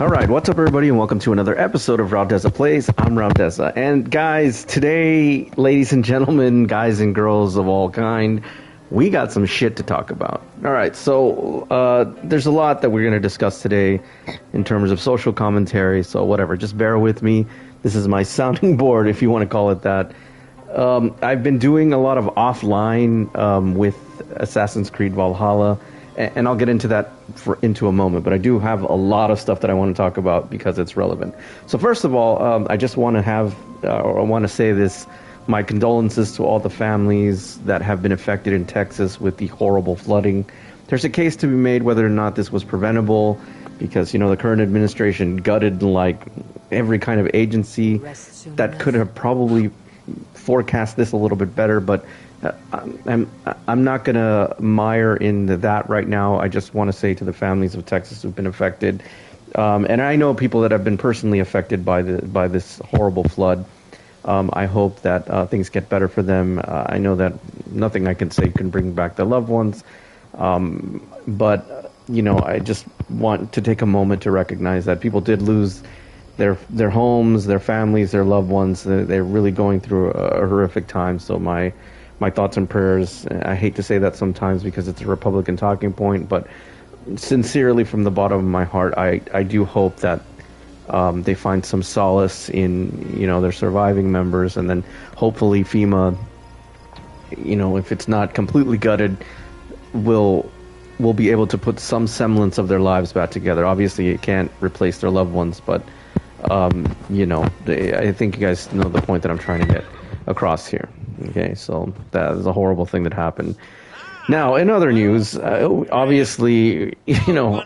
All right, what's up, everybody, and welcome to another episode of RAUDEZA Plays. I'm RAUDEZA, and guys, today, ladies and gentlemen, guys and girls of all kind, we got some shit to talk about. All right, so there's a lot that we're going to discuss today in terms of social commentary, so whatever, just bear with me. This is my sounding board, if you want to call it that. I've been doing a lot of offline with Assassin's Creed Valhalla, and I'll get into that into a moment, but I do have a lot of stuff that I want to talk about because it's relevant. So first of all, I just want to I want to say this, my condolences to all the families that have been affected in Texas with the horrible flooding. There's a case to be made whether or not this was preventable, because, you know, the current administration gutted like every kind of agency that could have probably forecast this a little bit better, but I'm not going to mire into that right now. I just want to say to the families of Texas who've been affected, and I know people that have been personally affected by this horrible flood. I hope that things get better for them. I know that nothing I can say can bring back their loved ones, but you know, I just want to take a moment to recognize that people did lose their homes, their families, their loved ones. They're really going through a horrific time. So my thoughts and prayers. I hate to say that sometimes because it's a Republican talking point, but sincerely from the bottom of my heart, I do hope that they find some solace in, you know, their surviving members, and then hopefully FEMA, you know, if it's not completely gutted, will be able to put some semblance of their lives back together. Obviously, it can't replace their loved ones, but you know, I think you guys know the point that I'm trying to get across here. Okay, so that is a horrible thing that happened. Now, in other news, obviously, you know,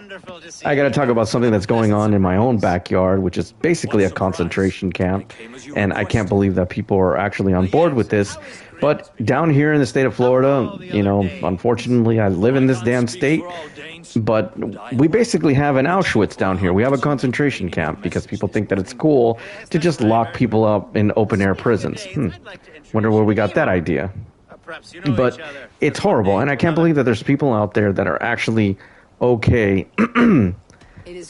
I got to talk about something that's going on in my own backyard, which is basically a concentration camp, and I can't believe that people are actually on board with this. But down here in the state of Florida, you know, unfortunately, I live in this damn state, but we basically have an Auschwitz down here. We have a concentration camp because people think that it's cool to just lock people up in open-air prisons. Wonder where we got that idea. But it's horrible, and I can't believe that there's people out there that are actually okay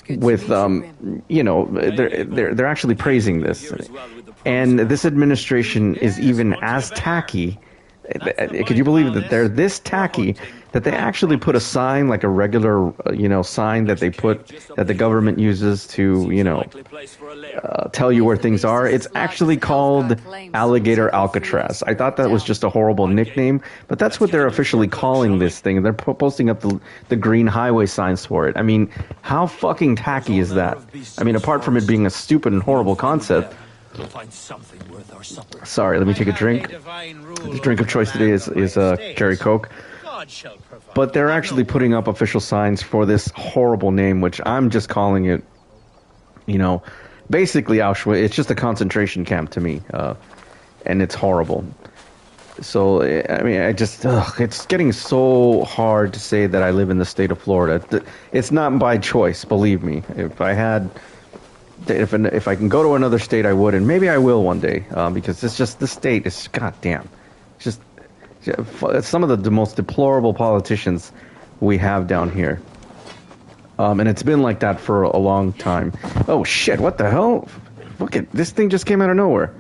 with, you know, they're actually praising this. And this administration is even as tacky. Could you believe that they're this tacky that they actually put a sign, like a regular, you know, sign that the government uses to, you know, tell you where things are? It's actually called Alligator Alcatraz. I thought that was just a horrible nickname, but that's what they're officially calling this thing. They're posting up the green highway signs for it. I mean, how fucking tacky is that? I mean, apart from it being a stupid and horrible concept. Sorry, let me take a drink. The drink of choice today is Cherry Coke. But they're actually putting up official signs for this horrible name, which I'm just calling it, you know, basically Auschwitz. It's just a concentration camp to me, and it's horrible. So, I mean, it's getting so hard to say that I live in the state of Florida. It's not by choice, believe me. If I can go to another state, I would, and maybe I will one day, because it's just, this state is, goddamn, just some of the most deplorable politicians we have down here. And it's been like that for a long time. Oh shit, what the hell? Look at this thing, just came out of nowhere.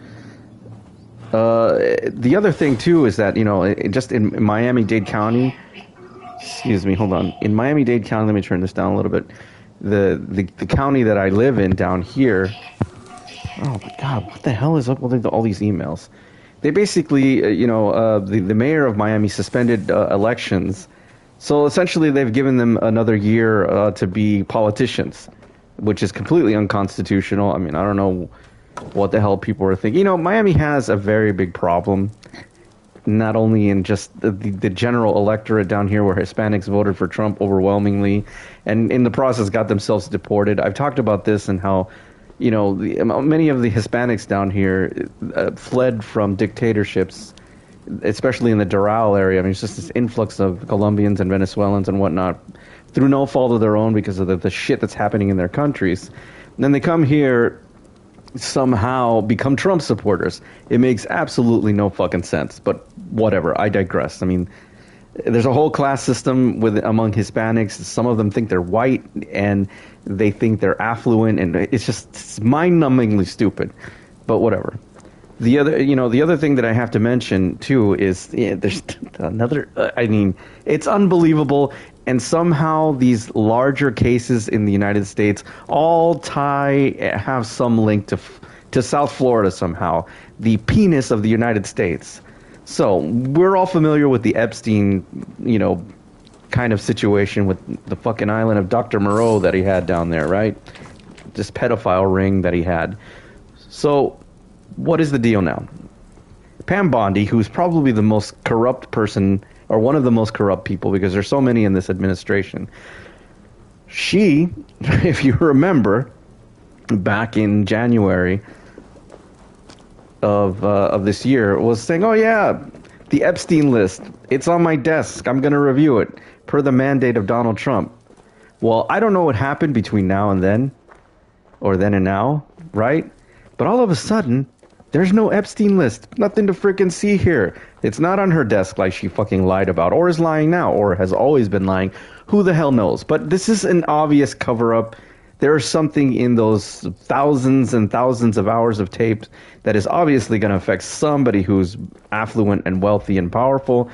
The other thing too is that, you know, just in Miami-Dade County, excuse me, hold on. In Miami-Dade County, let me turn this down a little bit. The county that I live in down here, oh my god, what the hell is up with all these emails? They basically, you know, the mayor of Miami suspended elections. So essentially they've given them another year to be politicians, which is completely unconstitutional. I mean, I don't know what the hell people are thinking. You know, Miami has a very big problem, not only in just the general electorate down here where Hispanics voted for Trump overwhelmingly and in the process got themselves deported. I've talked about this and how, you know, many of the Hispanics down here fled from dictatorships, especially in the Doral area. I mean, it's just this influx of Colombians and Venezuelans and whatnot through no fault of their own because of the shit that's happening in their countries. And then they come here, somehow become Trump supporters. It makes absolutely no fucking sense, but whatever. I digress. I mean, There's a whole class system among Hispanics. Some of them think they're white, and they think they're affluent, and it's mind-numbingly stupid. But whatever. The other thing that I have to mention too is there's another. I mean, it's unbelievable, and somehow these larger cases in the United States all have some link to South Florida somehow, the penis of the United States. So we're all familiar with the Epstein, kind of situation with the fucking island of Dr. Moreau that he had down there, right? This pedophile ring that he had. So what is the deal now? Pam Bondi, who's probably the most corrupt person, or one of the most corrupt people, because there's so many in this administration. She, if you remember, back in January of this year, was saying, "Oh yeah, the Epstein list. It's on my desk. I'm going to review it per the mandate of Donald Trump." Well, I don't know what happened between now and then, or then and now, right? But all of a sudden, there's no Epstein list. Nothing to freaking see here. It's not on her desk like she fucking lied about, or is lying now, or has always been lying. Who the hell knows? But this is an obvious cover-up. There's something in those thousands and thousands of hours of tapes that is obviously going to affect somebody who's affluent and wealthy and powerful,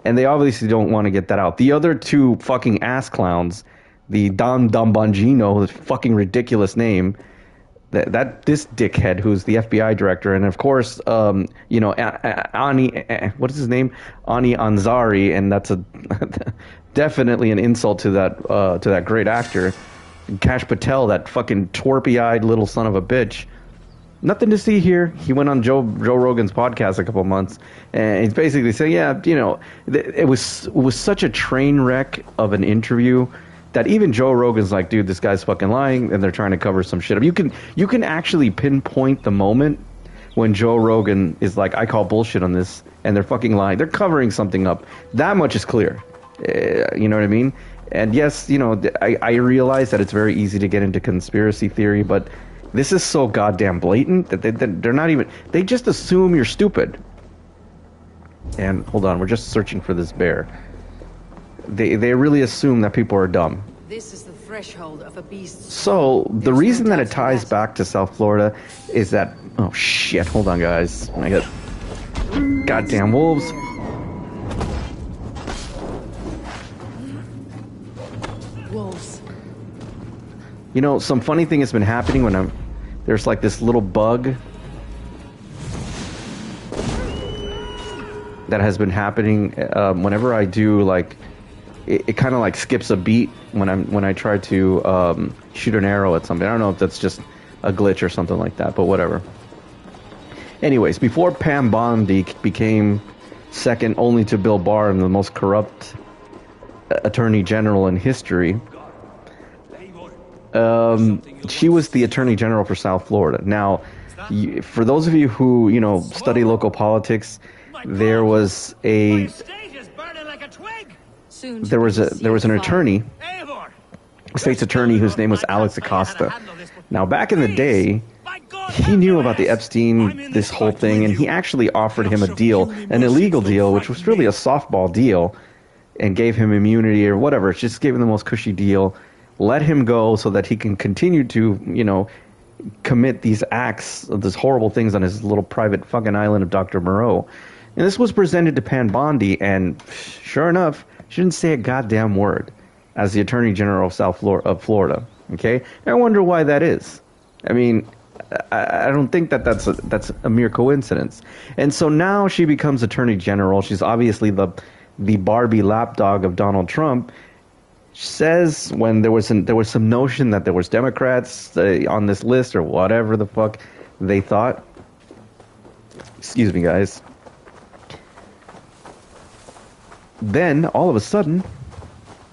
and they obviously don't want to get that out. The other two fucking ass clowns, the Don Bongino, this fucking ridiculous name, this dickhead who's the FBI director, and of course, Ani, what is his name? Ani Ansari, and that's definitely an insult to that great actor. Kash Patel, that fucking twerpy-eyed little son of a bitch. Nothing to see here. He went on Joe Rogan's podcast a couple of months, and he's basically saying, it was such a train wreck of an interview that even Joe Rogan's like, dude, this guy's fucking lying, and they're trying to cover some shit up. You can actually pinpoint the moment when Joe Rogan is like, I call bullshit on this, and they're fucking lying. They're covering something up. That much is clear. You know what I mean? And yes, I realize that it's very easy to get into conspiracy theory, but this is so goddamn blatant that they're not even... They just assume you're stupid. And hold on, we're just searching for this bear. They really assume that people are dumb. This is the threshold of a beast. So the reason that it ties back to South Florida is that... Oh shit, hold on guys. I got goddamn wolves. Wolves. Some funny thing has been happening when there's like this little bug that has been happening whenever I do like it kind of like skips a beat when I try to shoot an arrow at something. I don't know if that's just a glitch or something like that, but whatever. Anyways, before Pam Bondi became second only to Bill Barr and the most corrupt attorney general in history, she was the attorney general for South Florida. Now, for those of you who study local politics, there was an attorney, a state's attorney whose name was Alex Acosta. Now, back in the day, he knew about the Epstein, this whole thing, and he actually offered him a deal, an illegal deal, which was really a softball deal, and gave him immunity or whatever. Just gave him the most cushy deal. Let him go so that he can continue to, commit these acts of these horrible things on his little private fucking island of Dr. Moreau. And this was presented to Pam Bondi, and sure enough, she didn't say a goddamn word as the Attorney General of Florida. Okay? I wonder why that is. I mean, I don't think that's a mere coincidence. And so now she becomes Attorney General. She's obviously the Barbie lapdog of Donald Trump. Says when there was some notion that there was Democrats on this list or whatever the fuck they thought. Excuse me, guys. Then all of a sudden,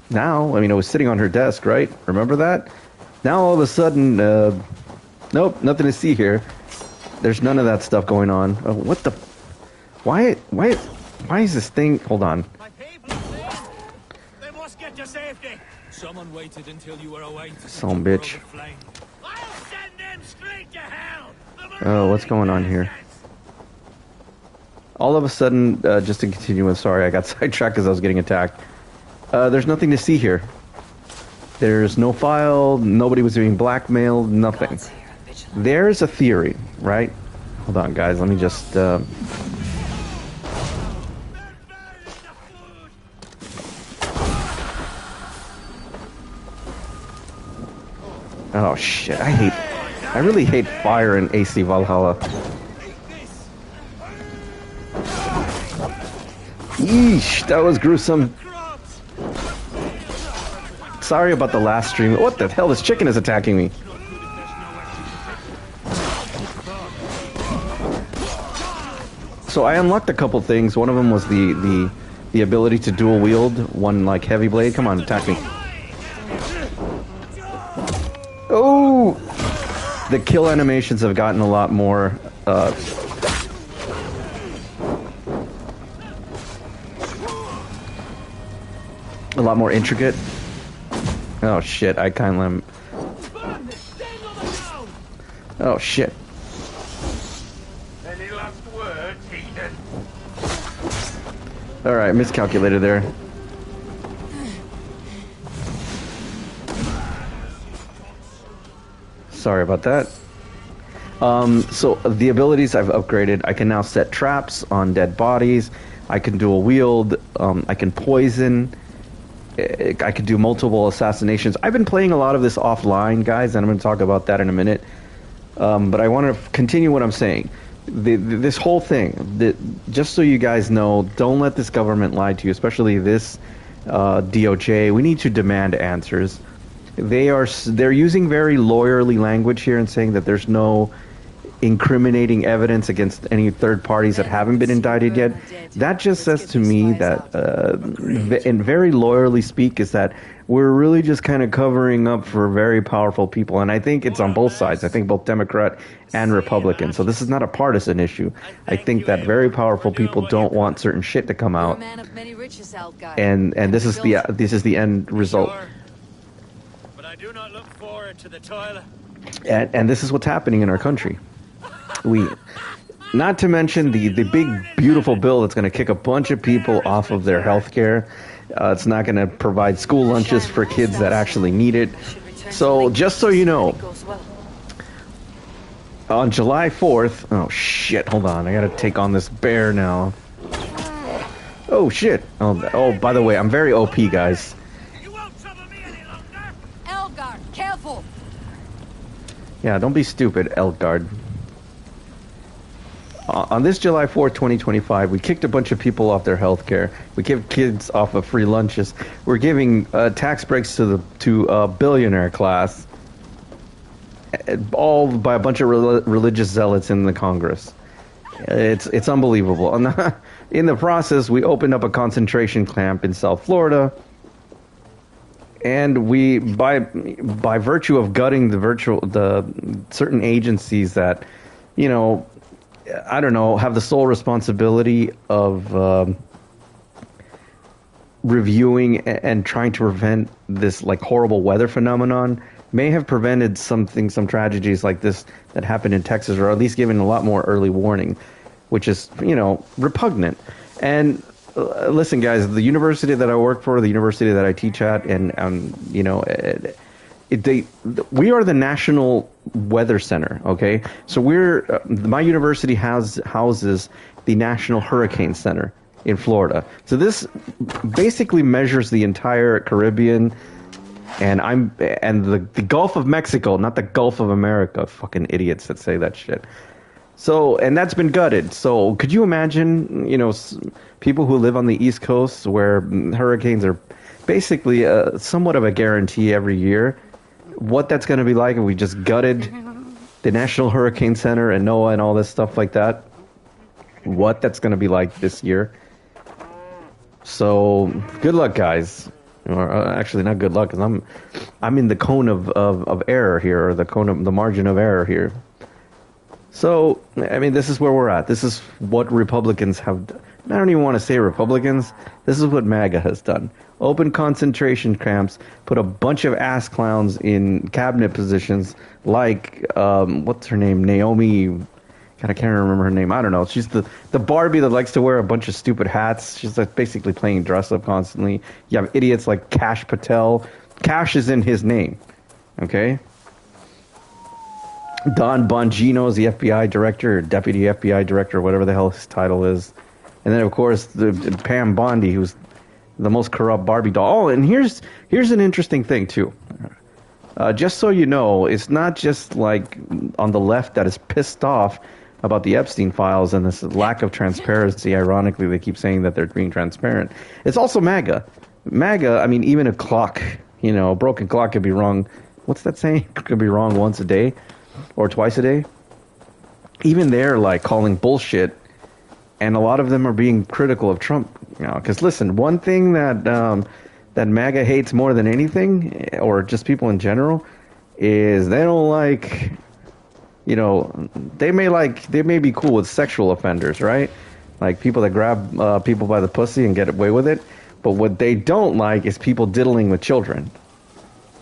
now it was sitting on her desk, right? Remember that? Now all of a sudden, nope, nothing to see here. There's none of that stuff going on. What the? Why is this thing? Hold on. To safety. Someone waited until you were away to some bitch. I'll send them straight to hell. Oh, what's going on here? All of a sudden, just to continue with, sorry, I got sidetracked because I was getting attacked. There's nothing to see here. There's no file, nobody was being blackmailed, nothing. There's a theory, right? Hold on, guys, let me just... Oh shit, I really hate fire in AC Valhalla. Yeesh, that was gruesome. Sorry about the last stream. What the hell, this chicken is attacking me. So I unlocked a couple things. One of them was the ability to dual wield one like heavy blade. Come on, attack me. Oh! The kill animations have gotten a lot more, a lot more intricate. Oh shit, I kind of... Oh shit. Any last words, Eden? Alright, miscalculated there. Sorry about that. So the abilities I've upgraded, I can now set traps on dead bodies. I can dual wield. I can poison. I could do multiple assassinations. I've been playing a lot of this offline, guys, and I'm going to talk about that in a minute. But I want to continue what I'm saying. This whole thing, just so you guys know, don't let this government lie to you, especially this DOJ. We need to demand answers. They're using very lawyerly language here and saying that there's no incriminating evidence against any third parties that haven't been indicted yet. That just says to me that, and very lawyerly speak, is that we're really just kind of covering up for very powerful people. And I think it's on both sides. I think both Democrat and Republican. So this is not a partisan issue. I think that very powerful people don't want certain shit to come out. And this is the end result. But I do not look forward to the toilet. And this is what's happening in our country. Not to mention the big, beautiful bill that's going to kick a bunch of people off of their health care. It's not going to provide school lunches for kids that actually need it. So, just so you know, on July 4th... Oh, shit, hold on. I got to take on this bear now. Oh, shit. Oh, by the way, I'm very OP, guys. Elgar, careful! Yeah, don't be stupid, Elgard. On this July 4th, 2025, we kicked a bunch of people off their health care. We kicked kids off of free lunches. We're giving tax breaks to billionaire class, all by a bunch of religious zealots in the Congress. It's unbelievable. In the process, we opened up a concentration camp in South Florida, and we, by virtue of gutting the certain agencies that, you know, I don't know, have the sole responsibility of reviewing and trying to prevent this like horrible weather phenomenon, may have prevented some tragedies like this that happened in Texas, or at least given a lot more early warning, which is, you know, repugnant. And listen, guys, the university that I work for, the university that I teach at, and you know, we are the National Weather Center, okay? So my university houses the National Hurricane Center in Florida. So this basically measures the entire Caribbean and the Gulf of Mexico, not the Gulf of America. Fucking idiots that say that shit. So, and that's been gutted. So could you imagine, you know, people who live on the East Coast where hurricanes are basically somewhat of a guarantee every year, what that's going to be like if we just gutted the National Hurricane Center and NOAA and all this stuff like that? What that's going to be like this year. So, good luck, guys. Or actually, not good luck, because I'm in the cone of error here, or the margin of error here. So, I mean, this is where we're at. This is what Republicans have done. I don't even want to say Republicans. This is what MAGA has done. Open concentration camps, put a bunch of ass clowns in cabinet positions like, what's her name? Naomi. God, God, I can't remember her name. I don't know. She's the Barbie that likes to wear a bunch of stupid hats. She's like basically playing dress up constantly. You have idiots like Cash Patel. Cash is in his name. Okay? Don Bongino is the FBI director, or deputy FBI director, whatever the hell his title is. And then, of course, the Pam Bondi, who's the most corrupt Barbie doll. Oh, and here's an interesting thing, too. Just so you know, it's not just like on the left that is pissed off about the Epstein files and this lack of transparency. Ironically, they keep saying that they're being transparent. It's also MAGA. MAGA, I mean, even a clock, a broken clock could be wrong. What's that saying? Could be wrong once a day or twice a day. Even they're like calling bullshit. And a lot of them are being critical of Trump. Because listen, one thing that that MAGA hates more than anything, or just people in general, is they don't like, they may be cool with sexual offenders, right? Like people that grab people by the pussy and get away with it. But what they don't like is people diddling with children.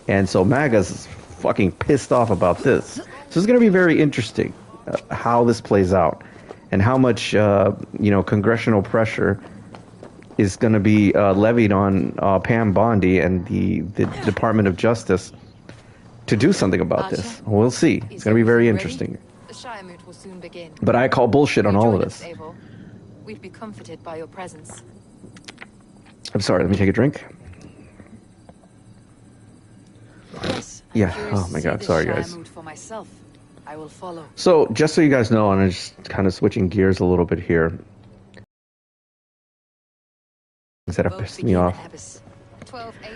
And so MAGA's fucking pissed off about this. So it's going to be very interesting how this plays out and how much, congressional pressure is going to be levied on Pam Bondi and the Department of Justice to do something about this. We'll see. It's going to be very interesting. The Shire Moot will soon begin. But I call bullshit on all of this. We'd be comforted by your presence. I'm sorry, let me take a drink. Yes, Yeah, oh my god, sorry guys. For myself. I will follow. So, just so you guys know, I'm just kind of switching gears a little bit here. That have pissed me off.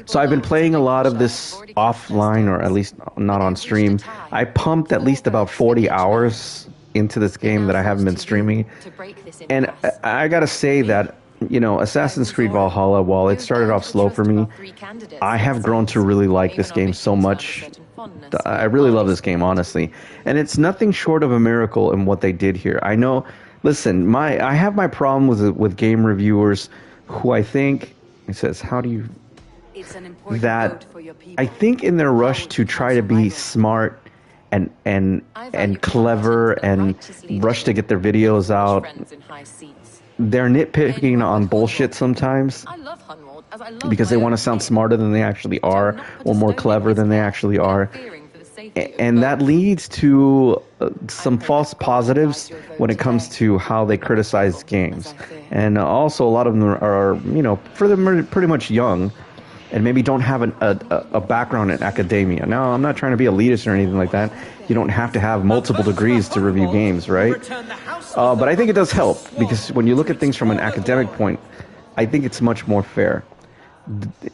So I've been playing a lot of this offline, or at least not on stream. I pumped at least about 40 hours into this game that I haven't been streaming. And I gotta say that, Assassin's Creed Valhalla, while it started off slow for me, I have grown to really like this game so much. I really love this game, honestly. And it's nothing short of a miracle in what they did here. I know, listen, I have my problem with game reviewers who I think, it says, how do you, that I think in their rush to try to be smart and clever and rush to get their videos out, they're nitpicking on bullshit sometimes because they want to sound smarter than they actually are or more clever than they actually are. And that leads to some false positives when it comes to how they criticize games. And also a lot of them are, for them pretty much young and maybe don't have a background in academia. Now, I'm not trying to be elitist or anything like that. You don't have to have multiple degrees to review games, right? But I think it does help because when you look at things from an academic point, I think it's much more fair.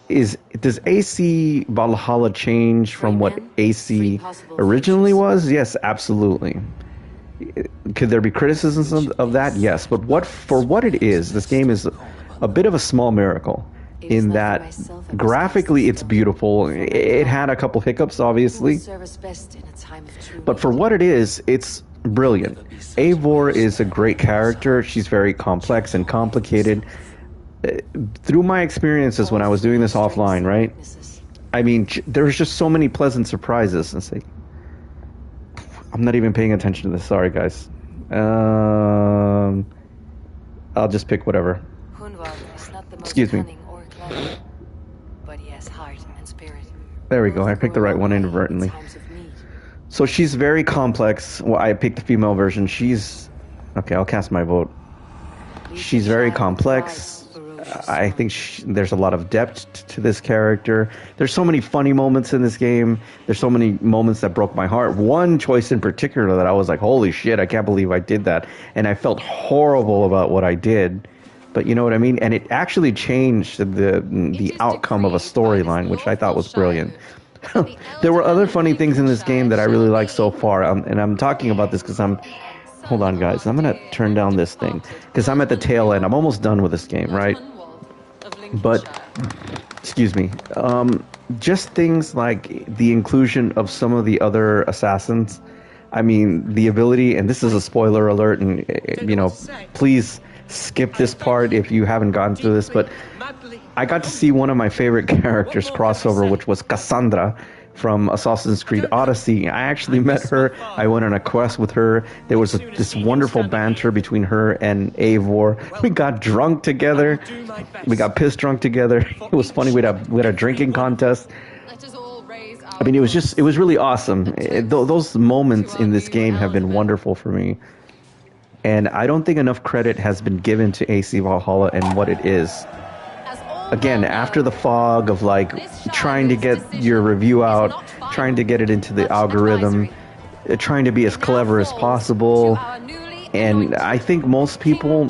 Does AC Valhalla change from what AC originally was? Yes, absolutely. Could there be criticisms of that? Yes, but for what it is, this game is a bit of a small miracle in that graphically it's beautiful. It had a couple hiccups, obviously, but for what it is, it's brilliant. Eivor is a great character. She's very complex and complicated. Through my experiences when I was doing this offline, right? I mean, there's just so many pleasant surprises. Let's see. I'm not even paying attention to this. Sorry, guys. I'll just pick whatever. Excuse me. But he has heart and spirit. There we go. I picked the right one inadvertently. So she's very complex. Well, I picked the female version. Okay, I'll cast my vote. She's very complex. I think there's a lot of depth to this character. There's so many funny moments in this game. There's so many moments that broke my heart. One choice in particular that I was like, holy shit, I can't believe I did that. And I felt horrible about what I did. But you know what I mean? And it actually changed the outcome of a storyline, which I thought was brilliant. There were other funny things in this game that I really liked so far. And I'm talking about this because hold on, guys. I'm going to turn down this thing because I'm at the tail end. I'm almost done with this game, right? But, excuse me, just things like the inclusion of some of the other assassins. I mean, the ability, and this is a spoiler alert, and, please skip this part if you haven't gotten through this, but I got to see one of my favorite characters crossover, which was Cassandra, from Assassin's Creed Odyssey. I actually met her. I went on a quest with her. There was this wonderful banter between her and Eivor. We got drunk together. We got pissed drunk together. It was funny. We had a drinking contest. I mean, it was really awesome. Those moments in this game have been wonderful for me. And I don't think enough credit has been given to AC Valhalla and what it is. Again, after the fog of like trying to get your review out, trying to get it into the algorithm, trying to be as clever as possible. And I think most people,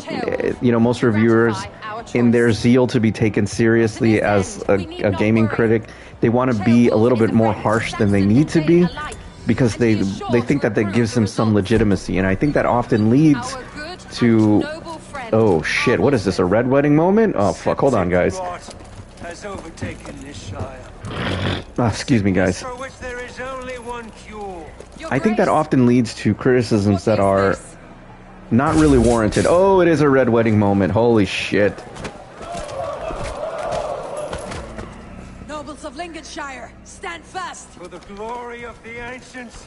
most reviewers, in their zeal to be taken seriously as a gaming critic, they want to be a little bit more harsh than they need to be, because they think that gives them some legitimacy. And I think that often leads to, oh shit, what is this, a red wedding moment? Oh fuck, hold on guys. Excuse me guys. I think that often leads to criticisms that are not really warranted. Oh, it is a red wedding moment, holy shit. Nobles of Lincolnshire, stand fast! For the glory of the ancients,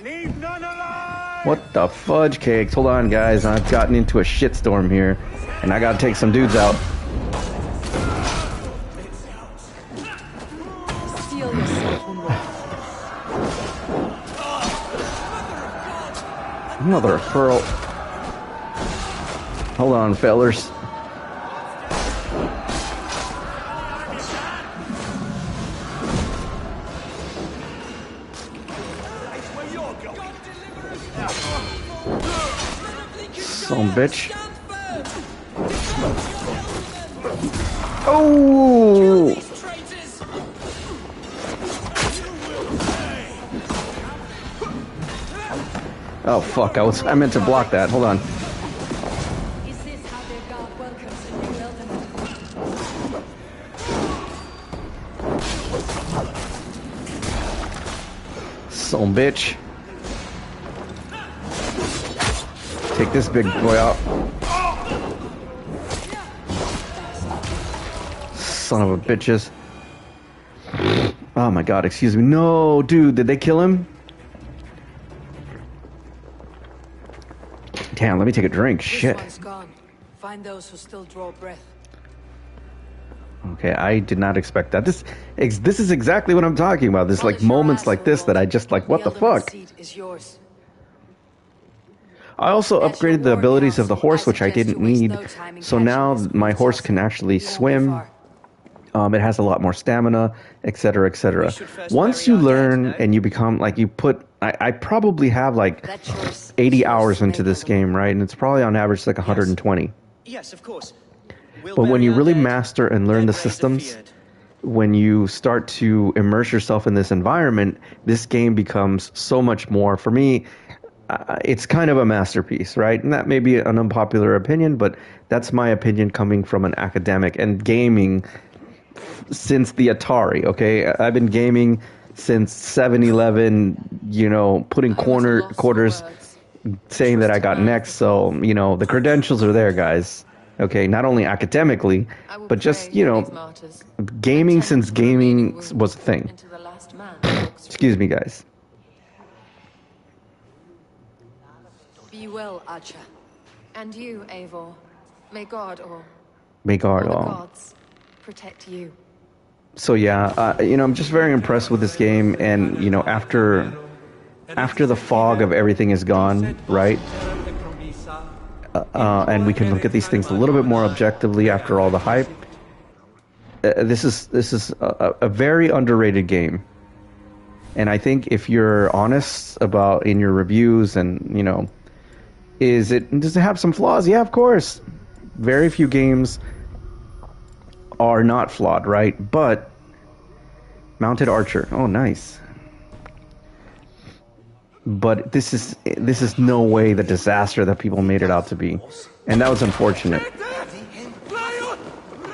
leave none alive! What the fudge cakes? Hold on, guys. I've gotten into a shitstorm here, and I gotta take some dudes out. Steel yourself, Mother of pearl. Hold on, fellers. Son bitch. Oh! Oh fuck, I meant to block that. Hold on. Is this how their god welcomes a new element? Son bitch. Take this big boy out. Son of a bitches. Oh my god, excuse me. No, dude, did they kill him? Damn, let me take a drink. Shit. This one's gone. Find those who still draw breath. Okay, I did not expect that. This is exactly what I'm talking about. There's like moments like this that I just like, what the fuck? Is yours. I also upgraded the abilities of the horse, which I didn't need. So now my horse can actually swim. It has a lot more stamina, etc., etc. Once you learn and you become like I probably have like 80 hours into this game, right? And it's probably on average like 120. Yes, of course. But when you really master and learn the systems, when you start to immerse yourself in this environment, this game becomes so much more. For me, it's kind of a masterpiece, right? And that may be an unpopular opinion, but that's my opinion coming from an academic and gaming since the Atari, okay? I've been gaming since 7-Eleven, putting quarters, saying that I got next. So, the credentials are there, guys. Okay, not only academically, but just, gaming since gaming was a thing. Excuse me, guys. Be well, Archer. And you, Eivor. May God or the gods protect you. So yeah, I'm just very impressed with this game, and after the fog of everything is gone, right? And we can look at these things a little bit more objectively after all the hype. This is a very underrated game, and I think if you're honest about in your reviews and does it have some flaws? Yeah, of course. Very few games are not flawed, right? But mounted archer, oh nice. But this is no way the disaster that people made it out to be, and that was unfortunate.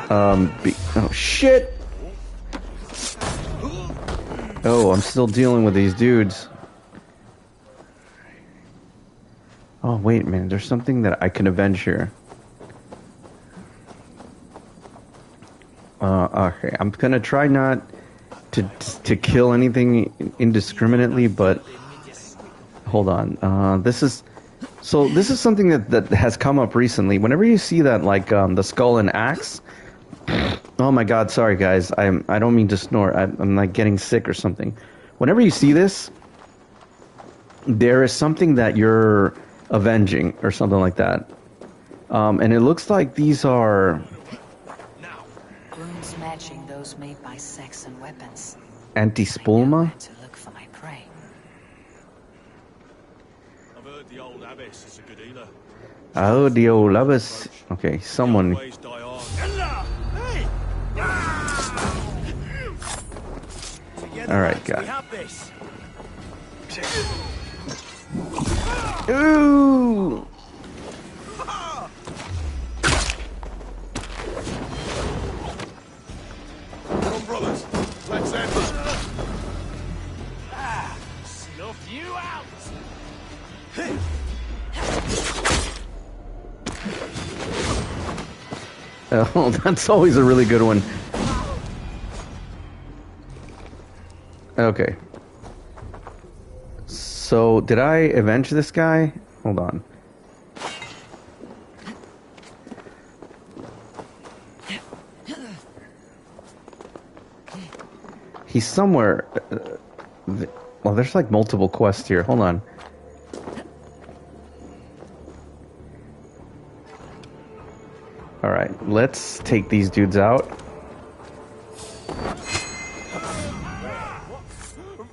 Oh shit! Oh, I'm still dealing with these dudes. Oh wait a minute, there's something that I can avenge here. Okay, I'm gonna try not to kill anything indiscriminately, but hold on. This is something that has come up recently. Whenever you see that, like the skull and axe. Oh my God! Sorry guys, I don't mean to snort. I'm like getting sick or something. Whenever you see this, there is something that you're avenging or something like that, and it looks like these are Wounds matching those made by Saxon weapons. anti-spulma. To look for my prey. I've heard the old abbess is a good healer. Oh, the old abbess. Okay, someone. Always die hard. Hey! All right, guys. We have this. Ooh! Come on, brothers. Let's end this. Snuff you out! Oh, that's always a really good one. Okay. So, did I avenge this guy? Hold on. He's somewhere. Well, there's like multiple quests here. Hold on. Alright, let's take these dudes out.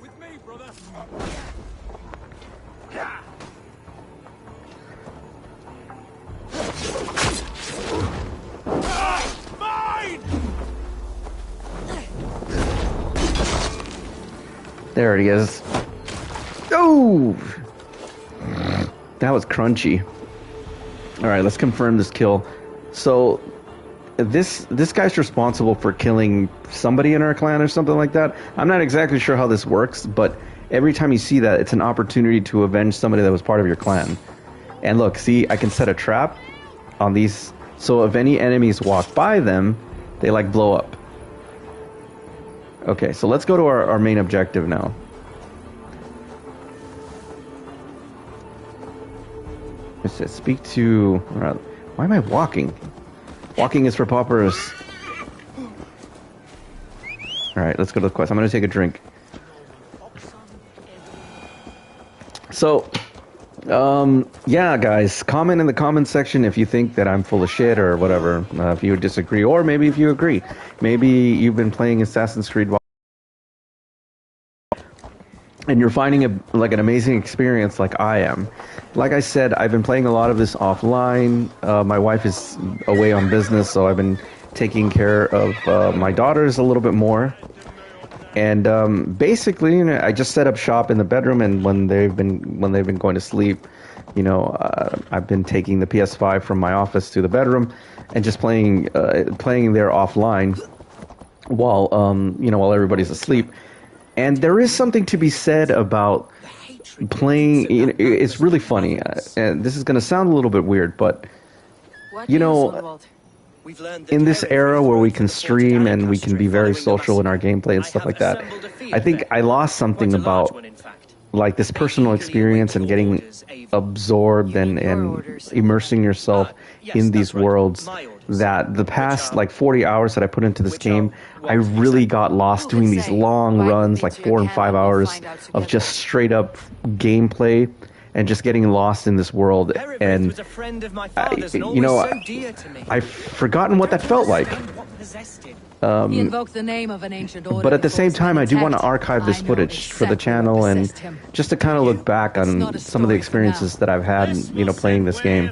With me, brother. Mine! There he is. Oh! That was crunchy. Alright, let's confirm this kill. So, this guy's responsible for killing somebody in our clan or something like that. I'm not exactly sure how this works, but every time you see that, it's an opportunity to avenge somebody that was part of your clan. And look, see, I can set a trap on these, so if any enemies walk by them, they like blow up. Okay, so let's go to our main objective now. It says speak to... Why am I walking? Walking is for paupers. Alright, let's go to the quest. I'm gonna take a drink. So, yeah, guys, comment in the comment section if you think that I'm full of shit or whatever. If you disagree, or maybe if you agree. Maybe you've been playing Assassin's Creed and you're finding it like an amazing experience like I am. Like I said, I've been playing a lot of this offline. My wife is away on business, so I've been taking care of my daughters a little bit more. And basically, you know, I just set up shop in the bedroom, and when they've been going to sleep, you know, I've been taking the PS5 from my office to the bedroom and just playing there offline while you know, while everybody's asleep. And there is something to be said about playing. You know, it's really funny, and this is going to sound a little bit weird, but you know, in this era where we can stream and we can be very social in our gameplay and stuff like that, I think I lost something about like this personal experience and getting absorbed and immersing yourself in these worlds, that the past like 40 hours that I put into this game, I really got lost doing these long runs, like 4 and 5 hours of just straight up gameplay and just getting lost in this world. And you know, I've forgotten what that felt like. He invoked the name of an ancient order. But at the same time, I do want to archive this footage for the channel and just to kind of look back on some of the experiences that I've had, you know, playing this game.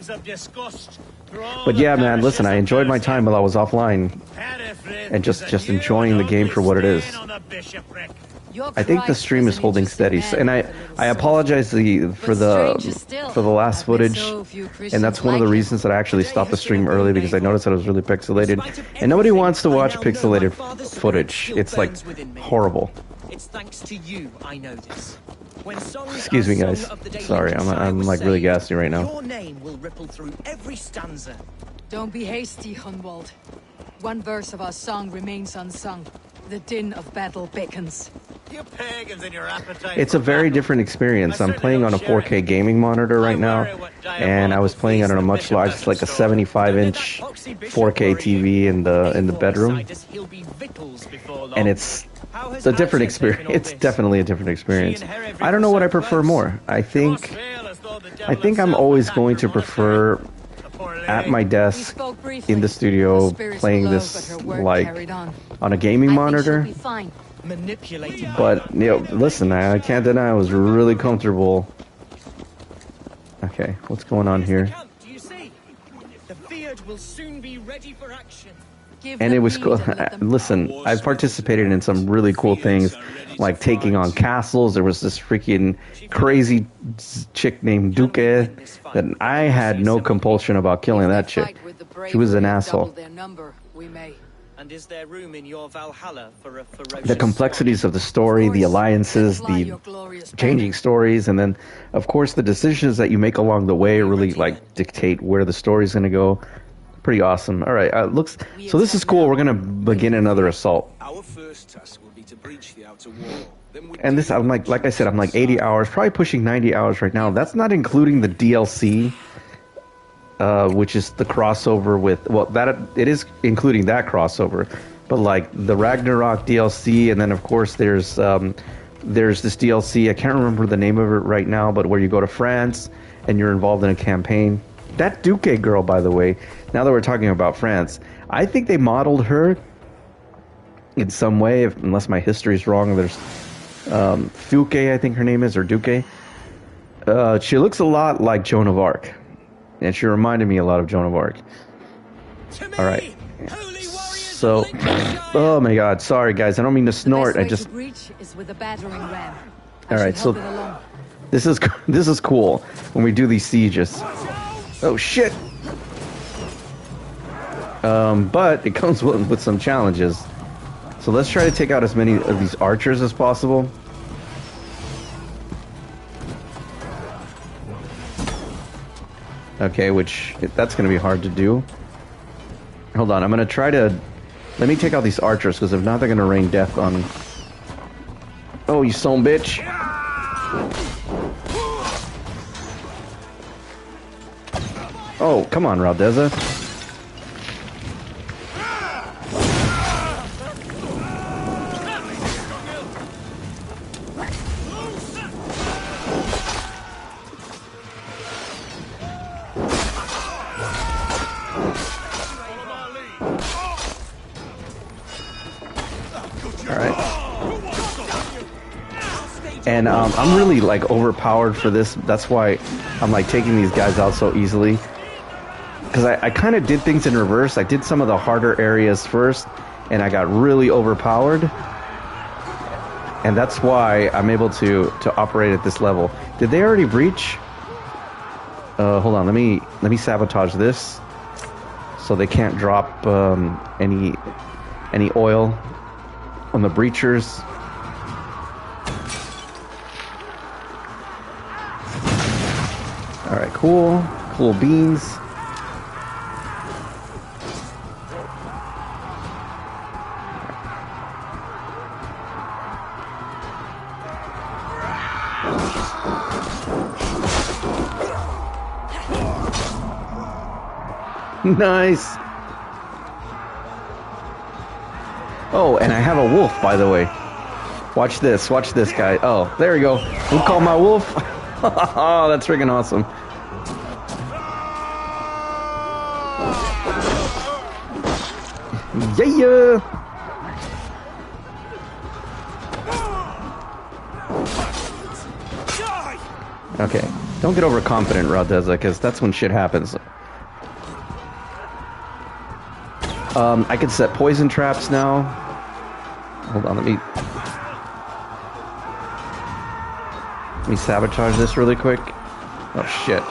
But yeah, man, listen, I enjoyed my time while I was offline and just enjoying the game for what it is. I think the stream is holding steady, and I apologize for the last footage, and that's one of the reasons that I actually stopped the stream early, because I noticed that it was really pixelated, and nobody wants to watch pixelated footage. It's like horrible. It's thanks to you I know this. When Excuse me, guys. Sorry, I'm like really gassy right now. Your name will ripple through every stanza. Don't be hasty, Hunwald. One verse of our song remains unsung. The din of battle beckons. You pagans and your appetite. It's a for very battle. different experience. I I'm playing certainly on a don't share 4K it. gaming monitor right I now, worry what and I was playing it on a diabolical much feast the larger, bishop like a has in store. 75-inch Don't let that poxy bishop 4K worry TV you. in the Eivor bedroom, beside us, he'll be victuals before long. and it's How has a different Asher taken experience. all It's this? definitely a different experience. She and her I don't know what I every prefer close. more. I You must think feel as though the devil I'm himself always attacked going your to prefer monastery. The poor at lady. my We desk spoke briefly. in the Her studio spirits playing were low, this but her work like carried on. on a gaming I monitor. think she'll be fine. Manipulated. But listen, I can't deny I was really comfortable. Okay, what's going on Here's the here? camp, do you see? The Fiat will soon be ready for action. Give And them it was mead cool. and let them Listen, I've participated in some really cool things, like taking on castles. There was this freaking crazy chick named Duque that I had no compulsion about killing that chick. She was an asshole. And is there room in your Valhalla for a ferocious The complexities of the story, the alliances, the changing stories, and then, of course, the decisions that you make along the way really like dictate where the story's going to go. Pretty awesome. All right, looks. So this is cool. We're gonna begin another assault. Our first task will be to breach the outer wall. Then we And this, I'm like I said, I'm like 80 hours, probably pushing 90 hours right now. That's not including the DLC, which is the crossover with. Well, that it is including that crossover, but like the Ragnarok DLC, and then of course there's this DLC. I can't remember the name of it right now, but where you go to France and you're involved in a campaign. That Duque girl, by the way, now that we're talking about France, I think they modeled her in some way, unless my history's wrong. There's Fuke, I think her name is, or Duque. She looks a lot like Joan of Arc, and she reminded me a lot of Joan of Arc. All right. So, oh my God, sorry guys, I don't mean to snort. I just. Is with a battering ram. All right, so this is cool when we do these sieges. Oh shit! But it comes with some challenges. So let's try to take out as many of these archers as possible. Okay, that's going to be hard to do. Hold on, I'm going to try to... Let me take out these archers, because if not, they're going to rain death on... Oh, you son bitch! Oh, come on, RAUDEZA. And I'm really like overpowered for this. That's why I'm like taking these guys out so easily. Because I kind of did things in reverse. I did some of the harder areas first, and I got really overpowered. And that's why I'm able to operate at this level. Did they already breach? Hold on, let me sabotage this, so they can't drop any oil on the breachers. All right, cool beans. Nice. Oh, and I have a wolf, by the way. Watch this, guy. Oh, there we go. We'll call my wolf. Oh, that's freaking awesome. Yeah. Okay, don't get overconfident, RAUDEZA, because that's when shit happens. I can set poison traps now. Hold on, let me sabotage this really quick. Oh shit.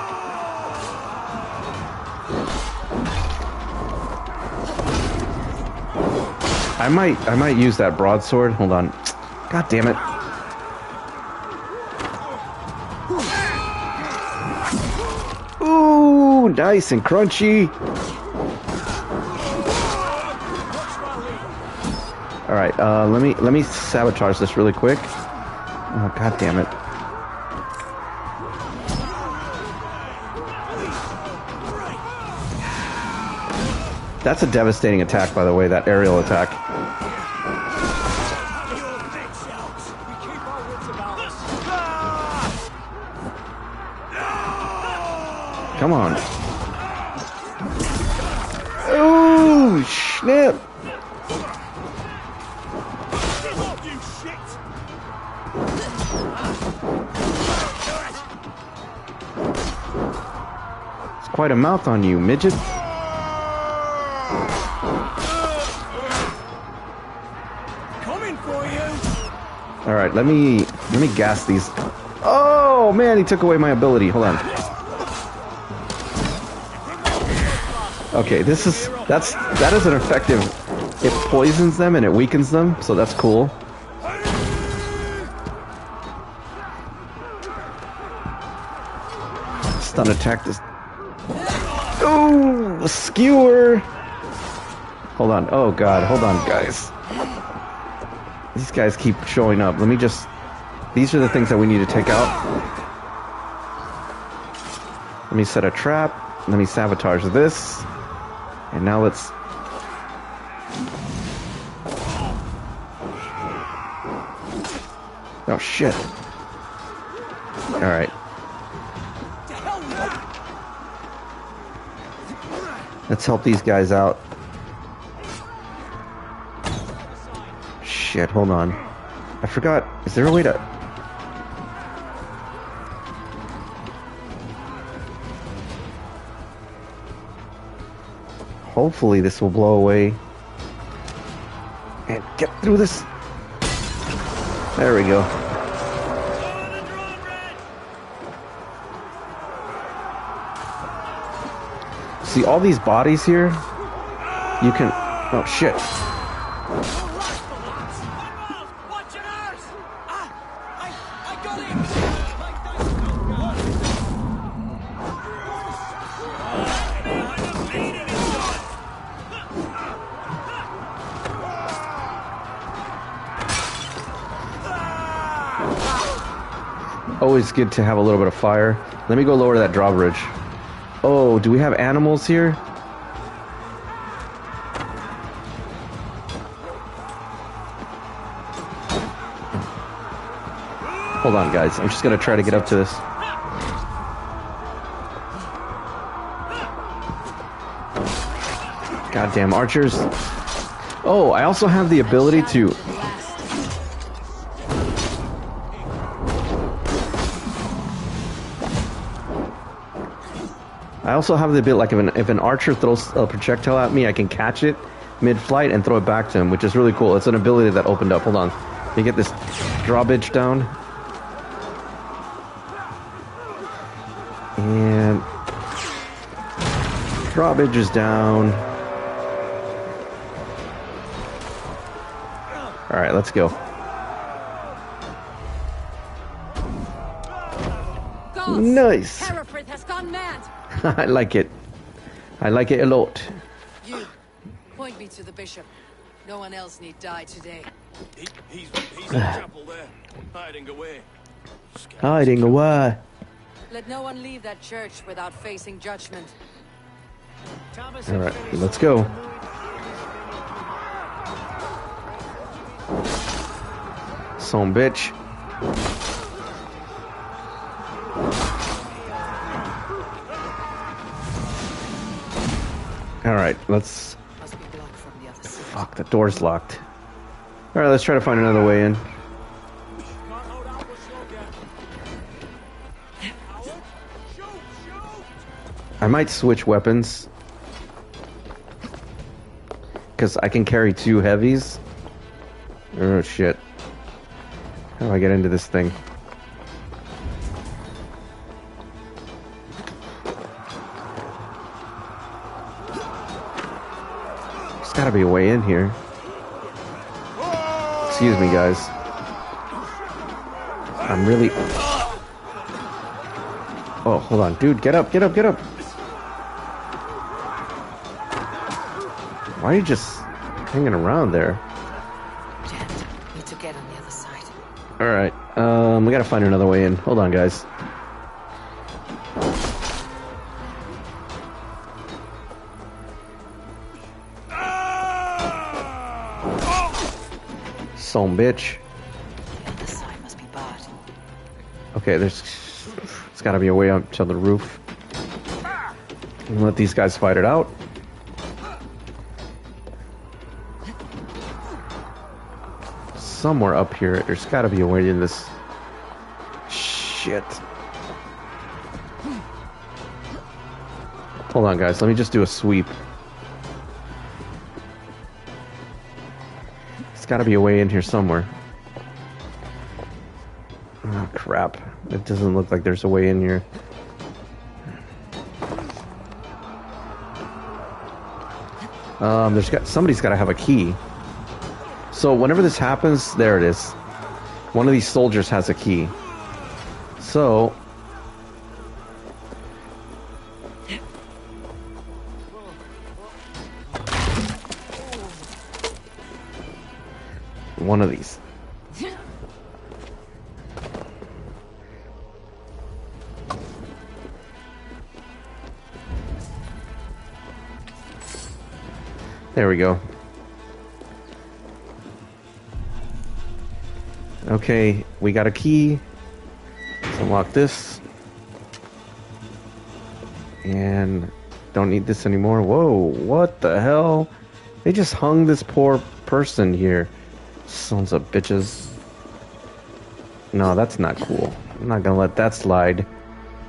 I might use that broadsword. Hold on. God damn it. Ooh, nice and crunchy. All right, let me sabotage this really quick. Oh, god damn it. That's a devastating attack, by the way, that aerial attack. Come on. Oh, snap. It's quite a mouth on you, midget. Coming for you. All right, let me gas these. Oh man, he took away my ability. Hold on. Okay, that is an effective. It poisons them and it weakens them, so that's cool. Stun attack this. Oh, skewer. Hold on. Oh god, hold on, guys. These guys keep showing up. Let me just. These are the things that we need to take out. Let me set a trap. Let me sabotage this. And now let's... Oh, shit. Alright. Let's help these guys out. Shit, hold on. I forgot. Is there a way to... Hopefully this will blow away. And get through this. There we go. See all these bodies here? You can... Oh, shit. Always good to have a little bit of fire. Let me go lower that drawbridge. Oh, do we have animals here? Hold on, guys. I'm just gonna try to get up to this. Goddamn archers. Oh, I also have the ability to... I also have the ability, like if an archer throws a projectile at me, I can catch it mid-flight and throw it back to him, which is really cool. It's an ability that opened up. Hold on. Let me get this drawbridge down. And... drawbridge is down. Alright, let's go. Nice! Hereford has gone mad! I like it. I like it a lot. You, point me to the bishop. No one else need die today. He's in the chapel there, hiding away. Hiding away. Let no one leave that church without facing judgment. Alright, let's go. Son bitch. Alright, let's... Must be blocked from the other side. Fuck, the door's locked. Alright, let's try to find another way in. I might switch weapons. Because I can carry 2 heavies. Oh shit. How do I get into this thing? There's gotta be a way in here. Excuse me, guys. I'm really... Oh, hold on. Dude, get up, get up, get up! Why are you just hanging around there? Get on the other side. Alright, we gotta find another way in. Hold on, guys. Some bitch. The other side must be barred. Okay, there's gotta be a way up to the roof. And let these guys fight it out. Somewhere up here, there's gotta be a way in this. Shit. Hold on, guys. Let me just do a sweep. There's gotta be a way in here somewhere. Oh, crap. It doesn't look like there's a way in here. Somebody's gotta have a key. So whenever this happens, there it is. One of these soldiers has a key. So one of these. There we go. Okay, we got a key. Let's unlock this. And don't need this anymore. Whoa, what the hell? They just hung this poor person here. Sons of bitches. No, that's not cool. I'm not gonna let that slide.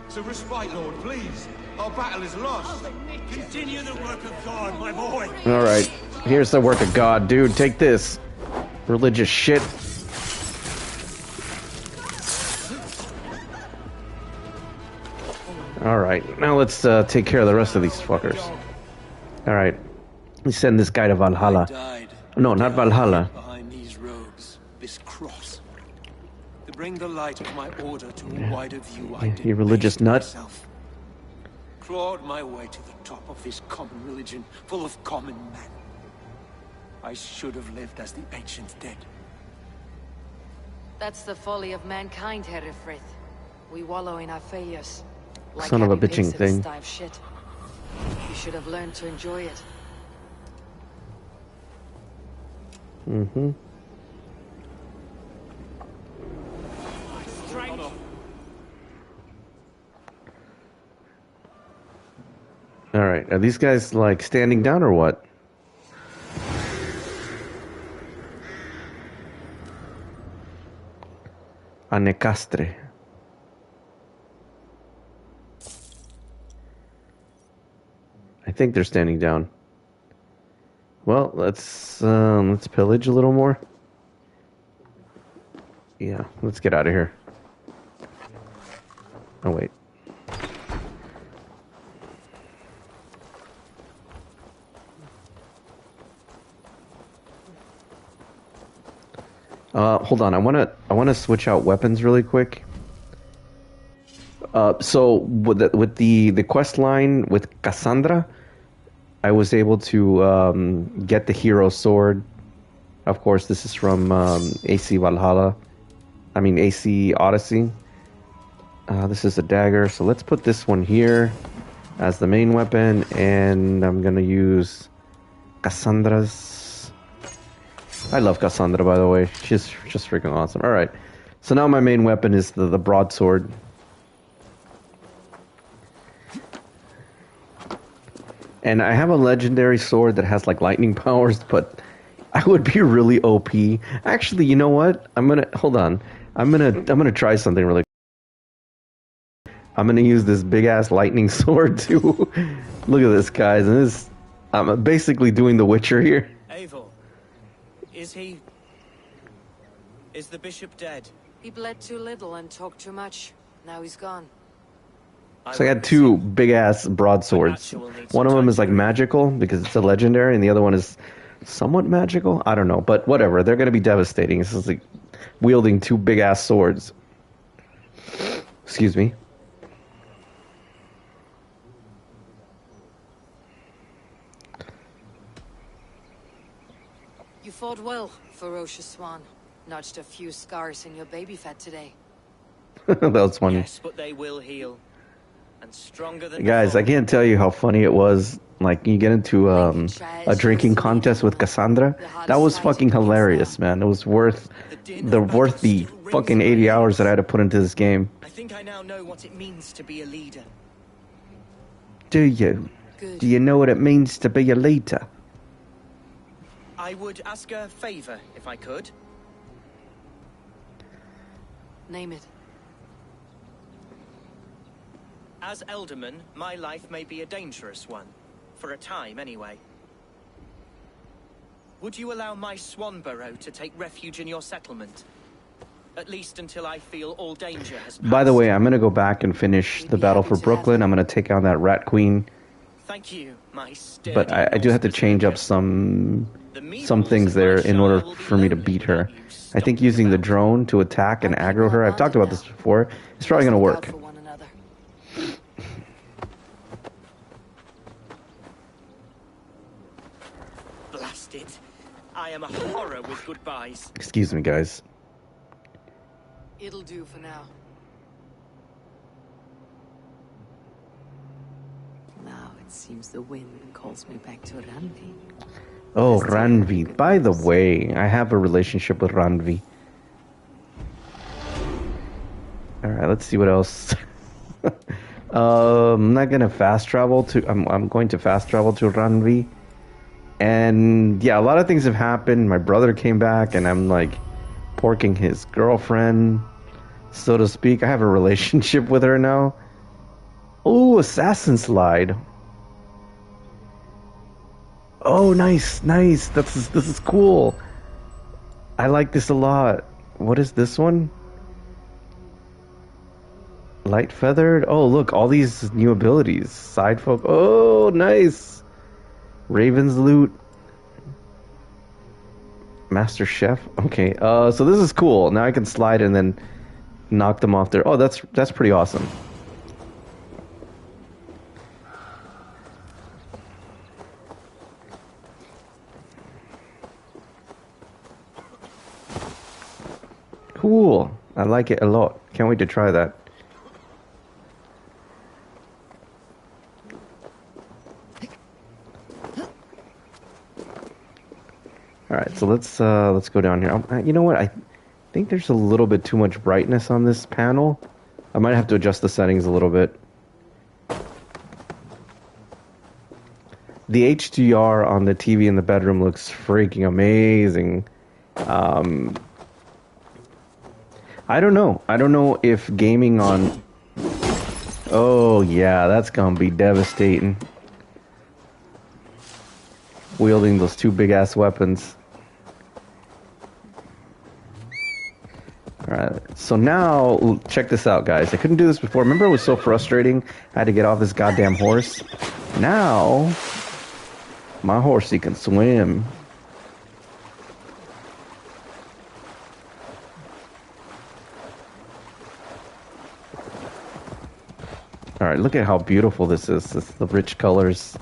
So respite, Lord, please. Our battle is lost. Continue the work of God, my boy. Alright, here's the work of God, dude. Take this. Religious shit. Alright, now let's take care of the rest of these fuckers. Alright, we send this guy to Valhalla. No, not Valhalla. Behind these robes, this cross, to bring the light of my order to a wider view. I did You religious waste nut. myself. Clawed my way to the top of this common religion, full of common men. I should have lived as the ancient dead. That's the folly of mankind, Herefrith. We wallow in our failures. Like Son of a having bitching pigs in thing. style shit. You should have learned to enjoy it. Mm-hmm. Alright, are these guys like standing down or what? Anecastre. I think they're standing down. Well, let's pillage a little more. Yeah, let's get out of here. Oh wait. Hold on. I wanna switch out weapons really quick. So with the quest line with Cassandra, I was able to get the hero sword. Of course, this is from AC Valhalla. I mean AC Odyssey. This is a dagger, so let's put this one here as the main weapon, and I'm gonna use Cassandra's. I love Cassandra, by the way. She's just freaking awesome. All right, so now my main weapon is the broadsword. And I have a legendary sword that has like lightning powers, but I would be really OP. Actually, you know what? Hold on. I'm gonna try something really. I'm gonna use this big ass lightning sword too. Look at this, guys. And this, I'm basically doing The Witcher here. Eivor, is the bishop dead? He bled too little and talked too much. Now he's gone. So I got two big ass broadswords. One of them is like magical because it's a legendary, and the other one is somewhat magical. I don't know, but whatever. They're gonna be devastating. This is like wielding two big ass swords. Excuse me. You fought well, ferocious swan. Notched a few scars in your baby fat today. That was funny. Yes, but they will heal. And stronger than Guys, I before. can't tell you how funny it was. Like, you get into a drinking contest with Cassandra. That was fucking hilarious, man. It was worth the fucking 80 hours that I had to put into this game. I think I now know what it means to be a leader. Do you? Good. Do you know what it means to be a leader? I would ask a favor, if I could. Name it. As Elderman, my life may be a dangerous one. For a time, anyway. Would you allow my swan burrow to take refuge in your settlement? At least until I feel all danger has passed. By the way, I'm gonna go back and finish the battle for Brooklyn. I'm gonna take on that Rat Queen. Thank you, my sturdy But I do have to Norse change up berserker. some things there in order for me to beat her. I think using the drone to attack and aggro her, I've talked about this before, it's probably gonna Look out work. for one another. Blast it. I am a horror with goodbyes. Excuse me, guys. It'll do for now. Now it seems the wind calls me back to Ranvi. Oh, Ranvi. By the way, I have a relationship with Ranvi. Alright, let's see what else. I'm not gonna fast travel to... I'm going to fast travel to Ranvi. And yeah, a lot of things have happened. My brother came back and I'm like porking his girlfriend, so to speak. I have a relationship with her now. Oh, Assassin Slide. Oh, nice, nice. This is cool. I like this a lot. What is this one? Light Feathered. Oh, look, all these new abilities. Side folk. Oh, nice. Raven's Loot. Master Chef. Okay, so this is cool. Now I can slide and then knock them off there. Oh, that's pretty awesome. Cool. I like it a lot. Can't wait to try that. All right, so let's go down here. You know what? I think there's a little bit too much brightness on this panel. I might have to adjust the settings a little bit. The HDR on the TV in the bedroom looks freaking amazing. I don't know. I don't know if gaming on... Oh, yeah, that's gonna be devastating. Wielding those two big-ass weapons. Alright, so now, check this out, guys. I couldn't do this before. Remember it was so frustrating? I had to get off this goddamn horse. Now, my horsey can swim. Alright, look at how beautiful this is. The rich colors.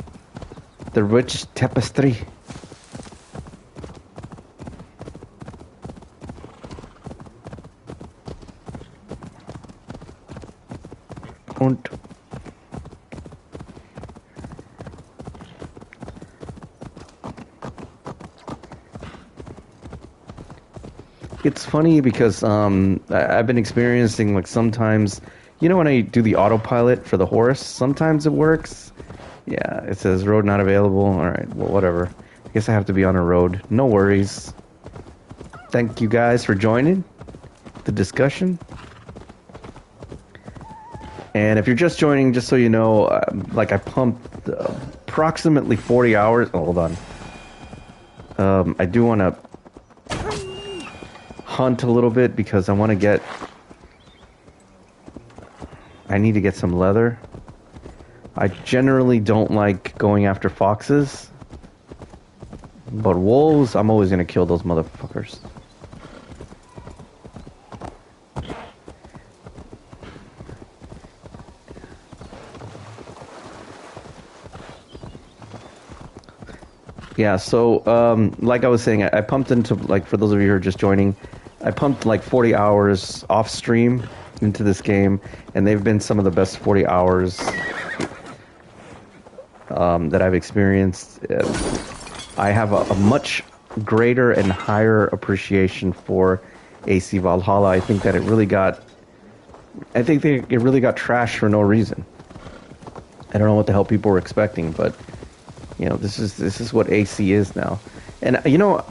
The rich tapestry. Und it's funny because I've been experiencing, like, sometimes, you know, when I do the autopilot for the horse, sometimes it works. Yeah, it says road not available. Alright, well, whatever. I guess I have to be on a road. No worries. Thank you guys for joining the discussion. And if you're just joining, just so you know, like, I pumped approximately 40 hours. Oh, hold on. I do want to hunt a little bit because I want to get... I need to get some leather. I generally don't like going after foxes. But wolves, I'm always going to kill those motherfuckers. Yeah, so, like I was saying, I pumped into, like, for those of you who are just joining, I pumped like 40 hours off stream into this game, and they've been some of the best 40 hours that I've experienced. I have a much greater and higher appreciation for AC Valhalla. I think that it really got trashed for no reason. I don't know what the hell people were expecting, but you know, this is what AC is now. And you know,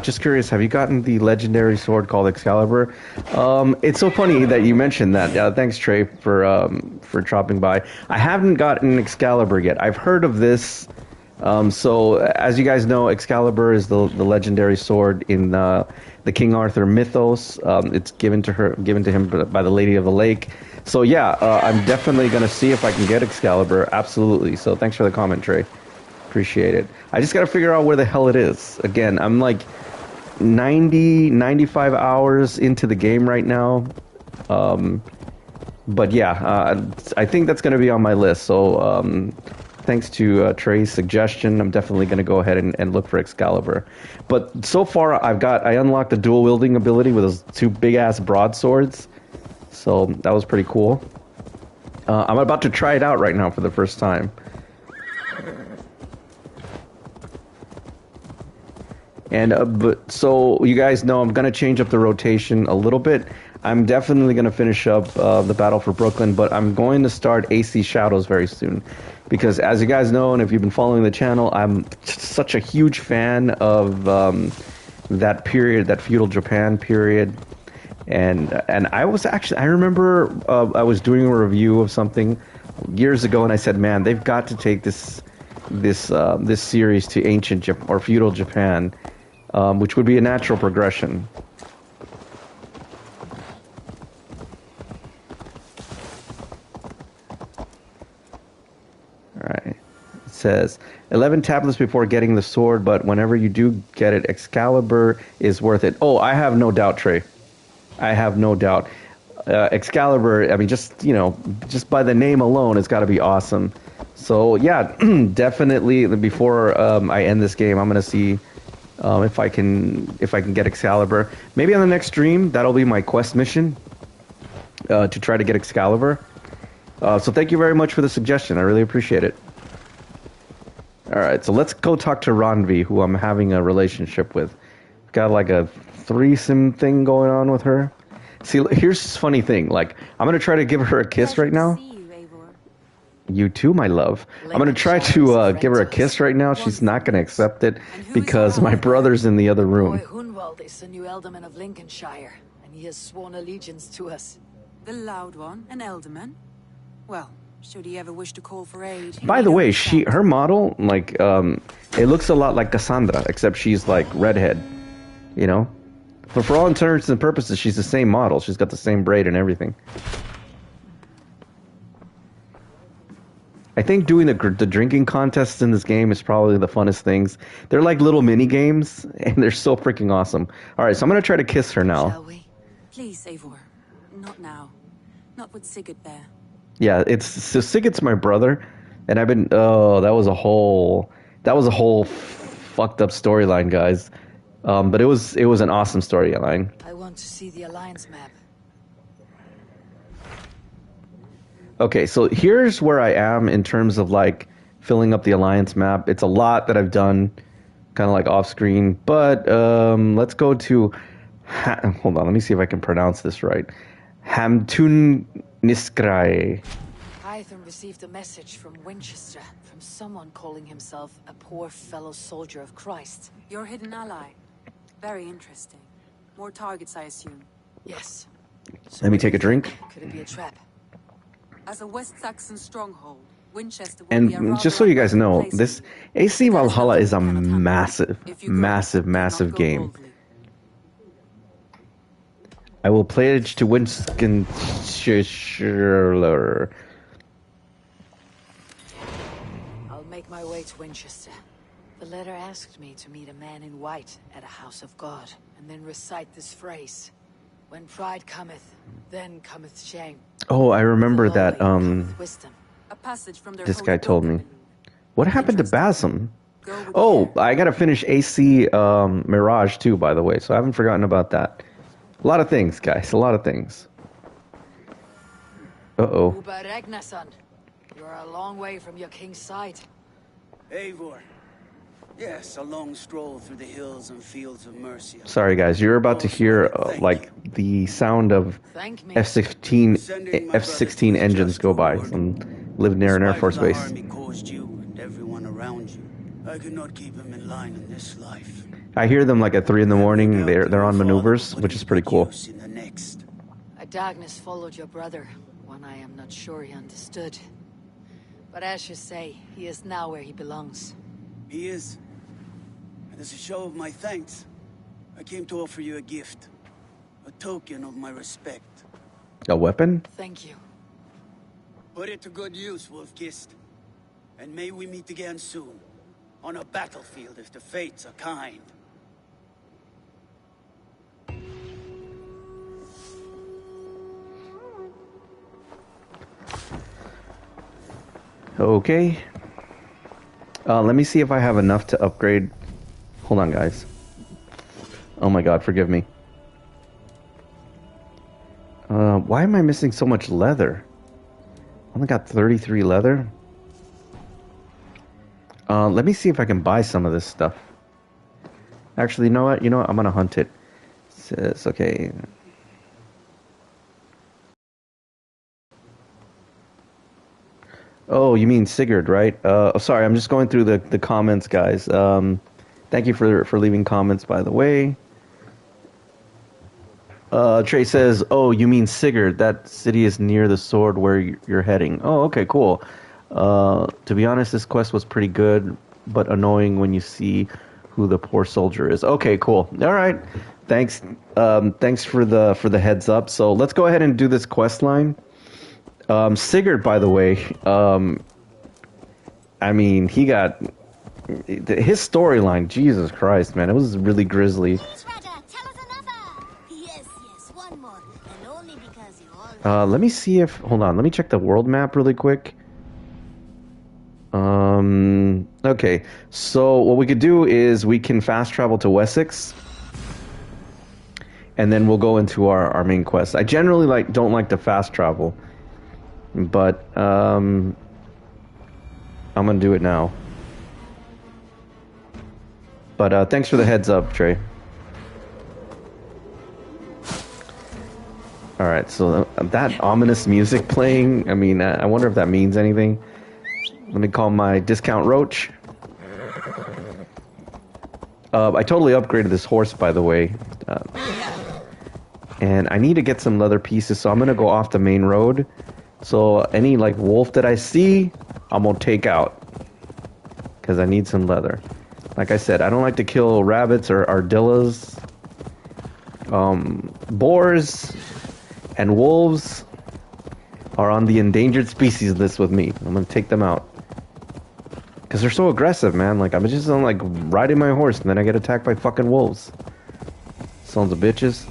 just curious, have you gotten the legendary sword called Excalibur? It's so funny that you mentioned that. Thanks, Trey, for dropping by. I haven't gotten Excalibur yet. I've heard of this. So, as you guys know, Excalibur is the legendary sword in the King Arthur mythos. It's given to him by the Lady of the Lake. So yeah, I'm definitely gonna see if I can get Excalibur. Absolutely. So thanks for the comment, Trey. Appreciate it. I just gotta figure out where the hell it is. Again, I'm like 95 hours into the game right now. But yeah, I think that's gonna be on my list. So thanks to Trey's suggestion, I'm definitely gonna go ahead and look for Excalibur. But so far, I unlocked the dual wielding ability with those two big ass broadswords. So that was pretty cool. I'm about to try it out right now for the first time. And but so you guys know I'm gonna change up the rotation a little bit. I'm definitely gonna finish up the Battle for Brooklyn, but I'm going to start AC Shadows very soon, because as you guys know, and if you've been following the channel, I'm such a huge fan of that period, that feudal Japan period. And I remember I was doing a review of something years ago, and I said, man, they've got to take this series to ancient or feudal Japan, which would be a natural progression. All right. It says 11 tablets before getting the sword, but whenever you do get it, Excalibur is worth it. Oh, I have no doubt, Trey. I have no doubt. Excalibur, I mean, just by the name alone, it's got to be awesome. So yeah, definitely before I end this game, I'm gonna see if I can get Excalibur. Maybe on the next stream, that'll be my quest mission to try to get Excalibur. So thank you very much for the suggestion. I really appreciate it. All right, so let's go talk to Ranvi, who I'm having a relationship with. Got like a threesome thing going on with her. See, here's this funny thing. Like, I'm gonna try to give her a kiss right now. You too, my love. I'm gonna try to give her a kiss right now. She's not gonna accept it because my brother's in the other room. Hunwald is the new alderman of Lincolnshire, and he has sworn allegiance to us. The loud one, an alderman? Well, should he ever wish to call for aid? By the way, her model, like, it looks a lot like Cassandra, except she's like redhead, you know? But for all intents and purposes, she's the same model. She's got the same braid and everything. I think doing the drinking contests in this game is probably the funnest things. They're like little mini games, and they're so freaking awesome. All right, so I'm gonna try to kiss her now. Shall we? Please, Eivor. Not now. Not with Sigurd there. Yeah, so Sigurd's my brother, and I've been. Oh, that was a whole fucked up storyline, guys. But it was an awesome storyline. I want to see the Alliance map. Okay, so here's where I am in terms of like filling up the Alliance map. It's a lot that I've done, kind of like off screen. But let's go to. Hold on, let me see if I can pronounce this right. Hamtun Niskrai. Hytham received a message from Winchester, from someone calling himself a poor fellow soldier of Christ. Your hidden ally. Very interesting. More targets, I assume. Yes. Let me take a drink. Could it be a trap? As a West Saxon stronghold, Winchester will be a And just so you guys know, this AC Valhalla is a massive game. I will pledge to Winston. I'll make my way to Winchester. The letter asked me to meet a man in white at a house of God, and then recite this phrase. When pride cometh, then cometh shame. Oh, I remember that, A passage from their this holy guy told book, I me. believe. What happened to Basim? Go with Oh, care. I gotta finish AC Mirage too, by the way, so I haven't forgotten about that. A lot of things, guys. A lot of things. Uh-oh. Uber Regnason. You're a long way from your king's side. Eivor. Yes, a long stroll through the hills and fields of Mercia. Sorry, guys. You're about to hear like the sound of F-16 engines go by. I'm living near an Air Force base. Army caused you and everyone around you. I could not keep him in line in this life. I hear them like at 3 in the morning. They're on maneuvers, which is pretty cool. A darkness followed your brother, one I am not sure he understood. But as you say, he is now where he belongs. He is. And as a show of my thanks, I came to offer you a gift. A token of my respect. A weapon? Thank you. Put it to good use, Wolf-Kissed. And may we meet again soon. On a battlefield if the fates are kind. Okay. Let me see if I have enough to upgrade. Hold on, guys. Oh my god, forgive me. Why am I missing so much leather? I only got 33 leather. Let me see if I can buy some of this stuff. Actually, you know what? I'm gonna hunt it. It's okay. Oh, you mean Sigurd, right? Sorry, I'm just going through the comments, guys. Thank you for leaving comments, by the way. Trey says, oh, you mean Sigurd. That city is near the sword where you're heading. Oh, okay, cool. To be honest, this quest was pretty good, but annoying when you see who the poor soldier is. Okay, cool. All right. Thanks. Thanks for the heads up. So let's go ahead and do this quest line. Sigurd, by the way, I mean, he got his storyline. Jesus Christ, man, it was really grisly. Let me see if. Hold on. Let me check the world map really quick. Okay. So what we could do is we can fast travel to Wessex, and then we'll go into our main quest. I generally don't like to fast travel. But I'm gonna do it now. But thanks for the heads up, Trey. All right, so that ominous music playing. I mean, I wonder if that means anything. Let me call my discount roach. I totally upgraded this horse, by the way, and I need to get some leather pieces. So I'm gonna go off the main road. So any wolf that I see, I'm gonna take out because I need some leather. Like I said, I don't like to kill rabbits or armadillos. Boars and wolves are on the endangered species list with me. I'm gonna take them out because they're so aggressive, man. I'm just on riding my horse and then I get attacked by fucking wolves. Sons of bitches.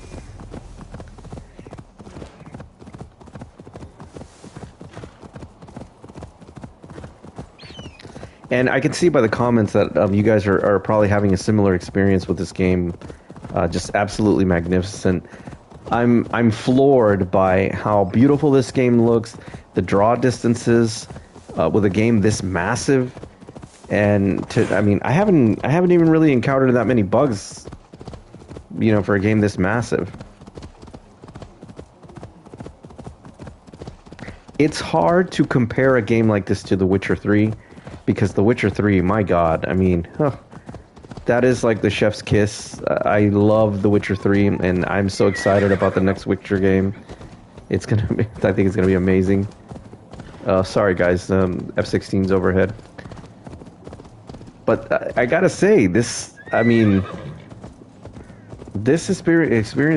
And I can see by the comments that you guys are probably having a similar experience with this game. Just absolutely magnificent. I'm floored by how beautiful this game looks, the draw distances with a game this massive, and I haven't even really encountered that many bugs, for a game this massive. It's hard to compare a game like this to The Witcher 3. Because The Witcher 3, my god, that is the chef's kiss. I love The Witcher 3, and I'm so excited about the next Witcher game. I think it's gonna be amazing. Sorry guys, F-16's overhead. But I gotta say, this experience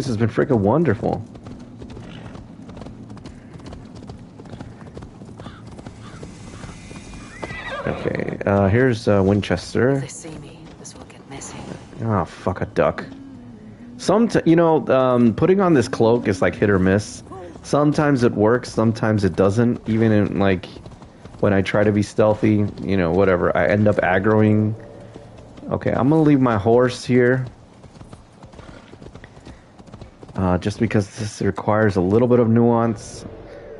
has been freaking wonderful. Okay, here's Winchester. If they see me, this will get messy. Oh, fuck a duck. Putting on this cloak is hit or miss. Sometimes it works, sometimes it doesn't. Even in when I try to be stealthy, whatever, I end up aggroing. Okay, I'm gonna leave my horse here. just because this requires a little bit of nuance.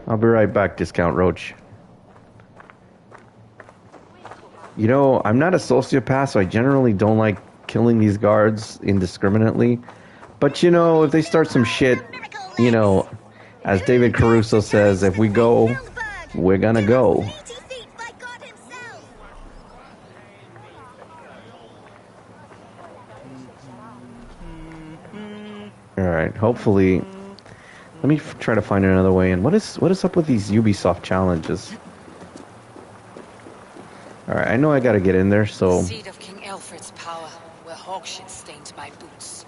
I'll be right back, Discount Roach. You know, I'm not a sociopath, so I generally don't like killing these guards indiscriminately. But, you know, if they start some shit, you know, as David Caruso says, if we go, we're gonna go. Alright, hopefully... Let me try to find another way in. What is up with these Ubisoft challenges? Alright, I know I gotta get in there, so... Seat of King Alfred's power, where hawkshit stained my boots.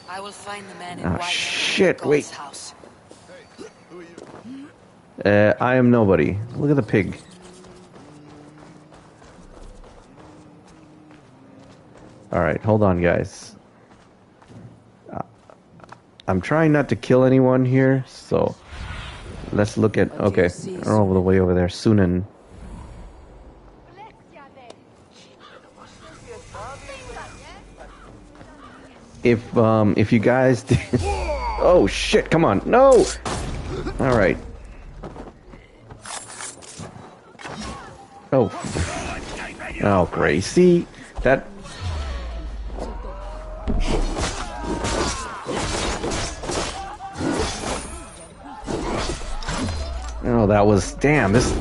I will find the man in white shit, in wait. God's house. I am nobody. Look at the pig. Alright, hold on, guys. I'm trying not to kill anyone here, so... Let's look at... Okay, they're all the way over there. Sunan. If you guys... Oh, shit, come on. No! Alright. Oh. Oh, great. See? That... Oh, that was... Damn, this...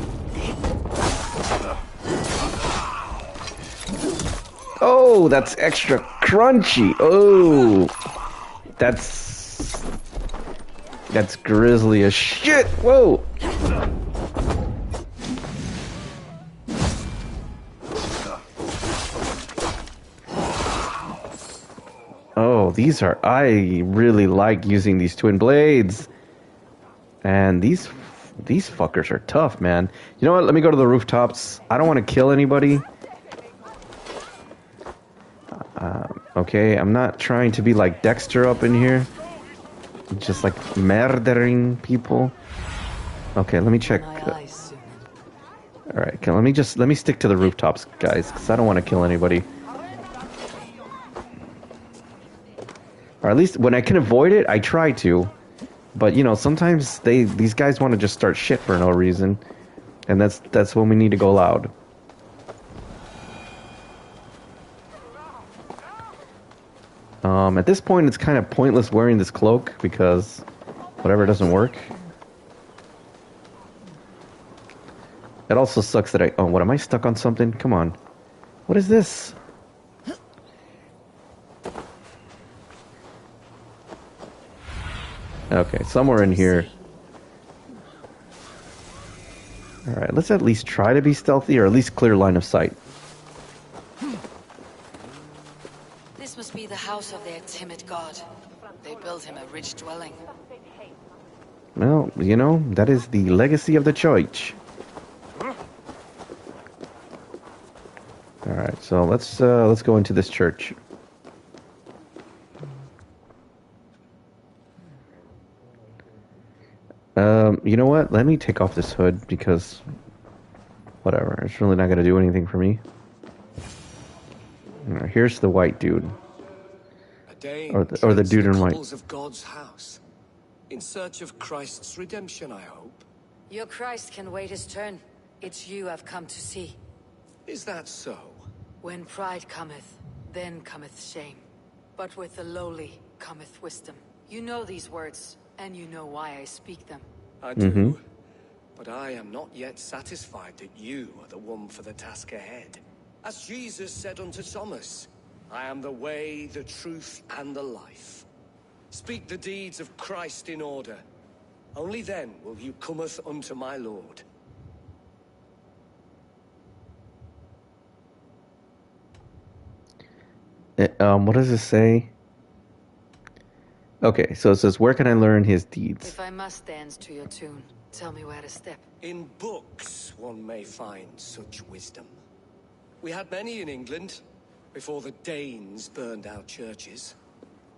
Oh, that's extra crunchy. Oh. That's grisly as shit. Whoa. Oh, these are... I really like using these twin blades. And these fuckers are tough, man. You know what? Let me go to the rooftops. I don't want to kill anybody. Okay, I'm not trying to be like Dexter up in here. Just like murdering people. Okay, let me check. Alright, okay, let me stick to the rooftops, guys, because I don't want to kill anybody. Or at least when I can avoid it, I try to. But you know, sometimes these guys want to just start shit for no reason. And that's when we need to go loud. At this point, it's kind of pointless wearing this cloak because whatever doesn't work. It also sucks that oh, what, am I stuck on something? Come on. What is this? Okay, somewhere in here. Alright, let's at least try to be stealthy or at least clear line of sight. This must be the house of their timid god. They built him a rich dwelling. Well, you know, that is the legacy of the church. Alright, so let's go into this church. You know what? Let me take off this hood because whatever, it's really not gonna do anything for me. Alright, here's the white dude. Or the dude in white. Of God's house. In search of Christ's redemption, I hope. Your Christ can wait his turn. It's you I've come to see. Is that so? When pride cometh, then cometh shame. But with the lowly cometh wisdom. You know these words, and you know why I speak them. I do. But I am not yet satisfied that you are the one for the task ahead. As Jesus said unto Thomas, I am the way, the truth, and the life. Speak the deeds of Christ in order. Only then will you cometh unto my Lord. What does it say? Okay, so it says, where can I learn his deeds? If I must dance to your tune, tell me where to step. In books one may find such wisdom. We had many in England, before the Danes burned our churches.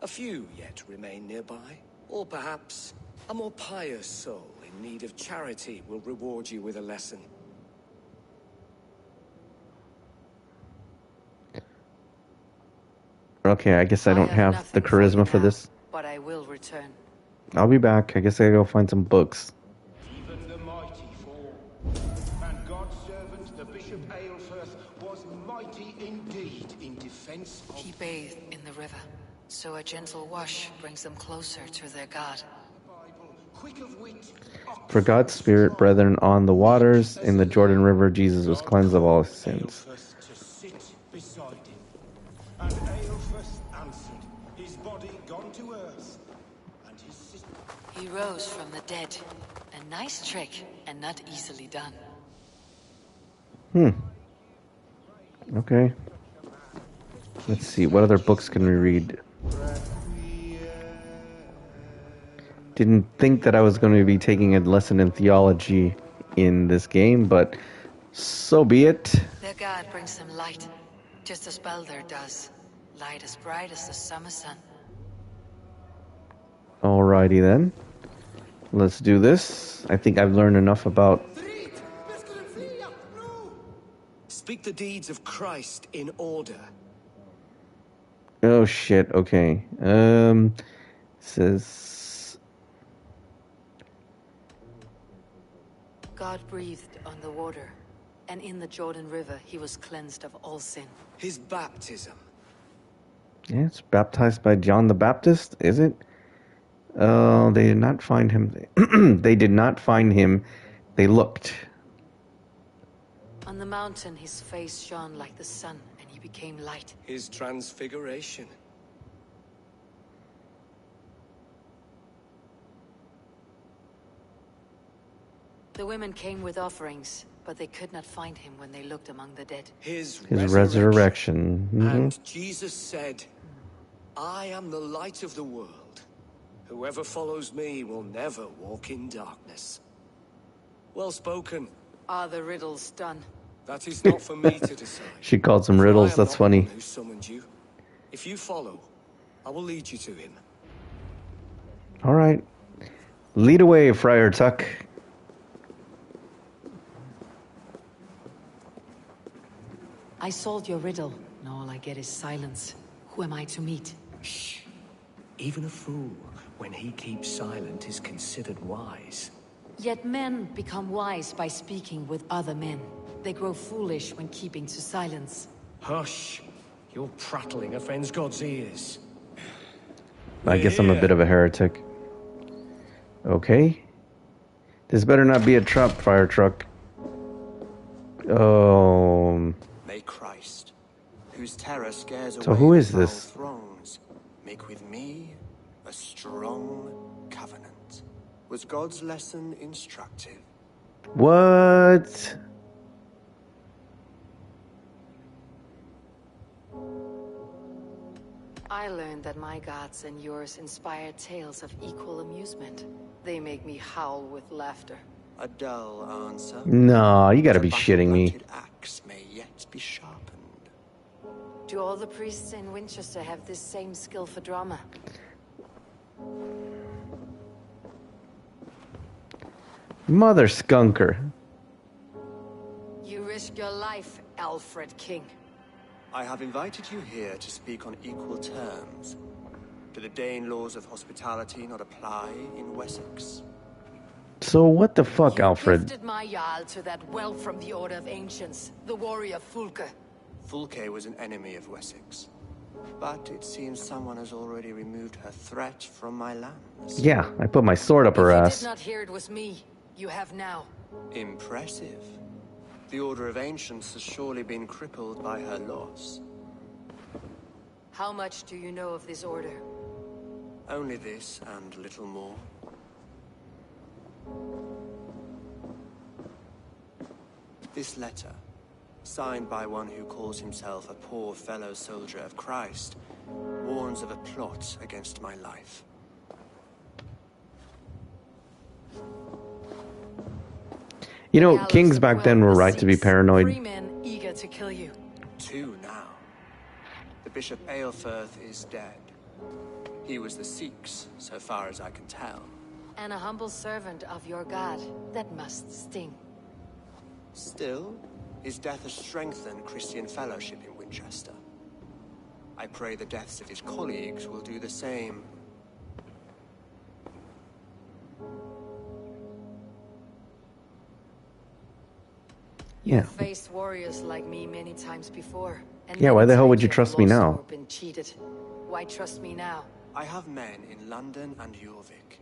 A few yet remain nearby. Or perhaps a more pious soul in need of charity will reward you with a lesson. Okay, I guess I don't have the charisma for this. But I will return. I'll be back. I guess I gotta go find some books. Even the mighty fall. And God's servant, the Bishop Aelfirth, was mighty indeed in defense of... He bathed in the river, so a gentle wash brings them closer to their God. Quick of wit, For God's Spirit, brethren, on the waters in the Jordan River, Jesus was cleansed of all his sins. Aelfirth to sit beside him. And Aelfirth answered, his body gone to earth, and his sister... He rose from the dead. A nice trick, and not easily done. Okay. Let's see, what other books can we read? Didn't think that I was going to be taking a lesson in theology in this game, but so be it. Their God brings them light, just as Baldur does. Light as bright as the summer sun. Alrighty then. Let's do this. I think I've learned enough about... Speak the deeds of Christ in order. Oh shit, okay. Says... God breathed on the water, and in the Jordan River he was cleansed of all sin. His baptism. Yeah, it's baptized by John the Baptist, is it? They did not find him. They did not find him. They looked. On the mountain his face shone like the sun, and he became light. His transfiguration. The women came with offerings, but they could not find him when they looked among the dead. His resurrection. And Jesus said, I am the light of the world. Whoever follows me will never walk in darkness. Well spoken. Are the riddles done? That is not for me to decide. She called some riddles, that's funny. Who summoned you? If you follow, I will lead you to him. Alright. Lead away, Friar Tuck. I solved your riddle, and all I get is silence. Who am I to meet? Shh. Even a fool, when he keeps silent, is considered wise. Yet men become wise by speaking with other men. They grow foolish when keeping to silence. Hush. Your prattling offends God's ears. I guess I'm a bit of a heretic. Okay. This better not be a trap, fire truck. May Christ, whose terror scares So away who is foul this? throngs, make with me a strong covenant. Was God's lesson instructive? What? I learned that my gods and yours inspire tales of equal amusement. They make me howl with laughter. A dull answer. No, you gotta be The shitting me. battle-blunted axe may yet be sharpened. Do all the priests in Winchester have this same skill for drama? Mother skunker. You risk your life, Alfred King. I have invited you here to speak on equal terms. Do the Dane laws of hospitality not apply in Wessex? So what the fuck, Alfred? Gifted my Jarl to that whelp from the Order of Ancients, the warrior Fulke. Fulke was an enemy of Wessex. But it seems someone has already removed her threat from my lands. Yeah, I put my sword up her If you ass. did not hear it was me, you have now. Impressive. The Order of Ancients has surely been crippled by her loss. How much do you know of this order? Only this and little more. This letter, signed by one who calls himself a poor fellow soldier of Christ, warns of a plot against my life. You know, kings back then were right to be paranoid. 3 men eager to kill you. 2 now. The Bishop Aelfirth is dead. He was the Sikhs, so far as I can tell. And a humble servant of your god. That must sting. Still, his death has strengthened Christian fellowship in Winchester. I pray the deaths of his colleagues will do the same. Yeah. You've faced warriors like me many times before. And Yeah, why many the hell would times you you've trust me lost now? or been cheated. Why trust me now? I have men in London and Jorvik.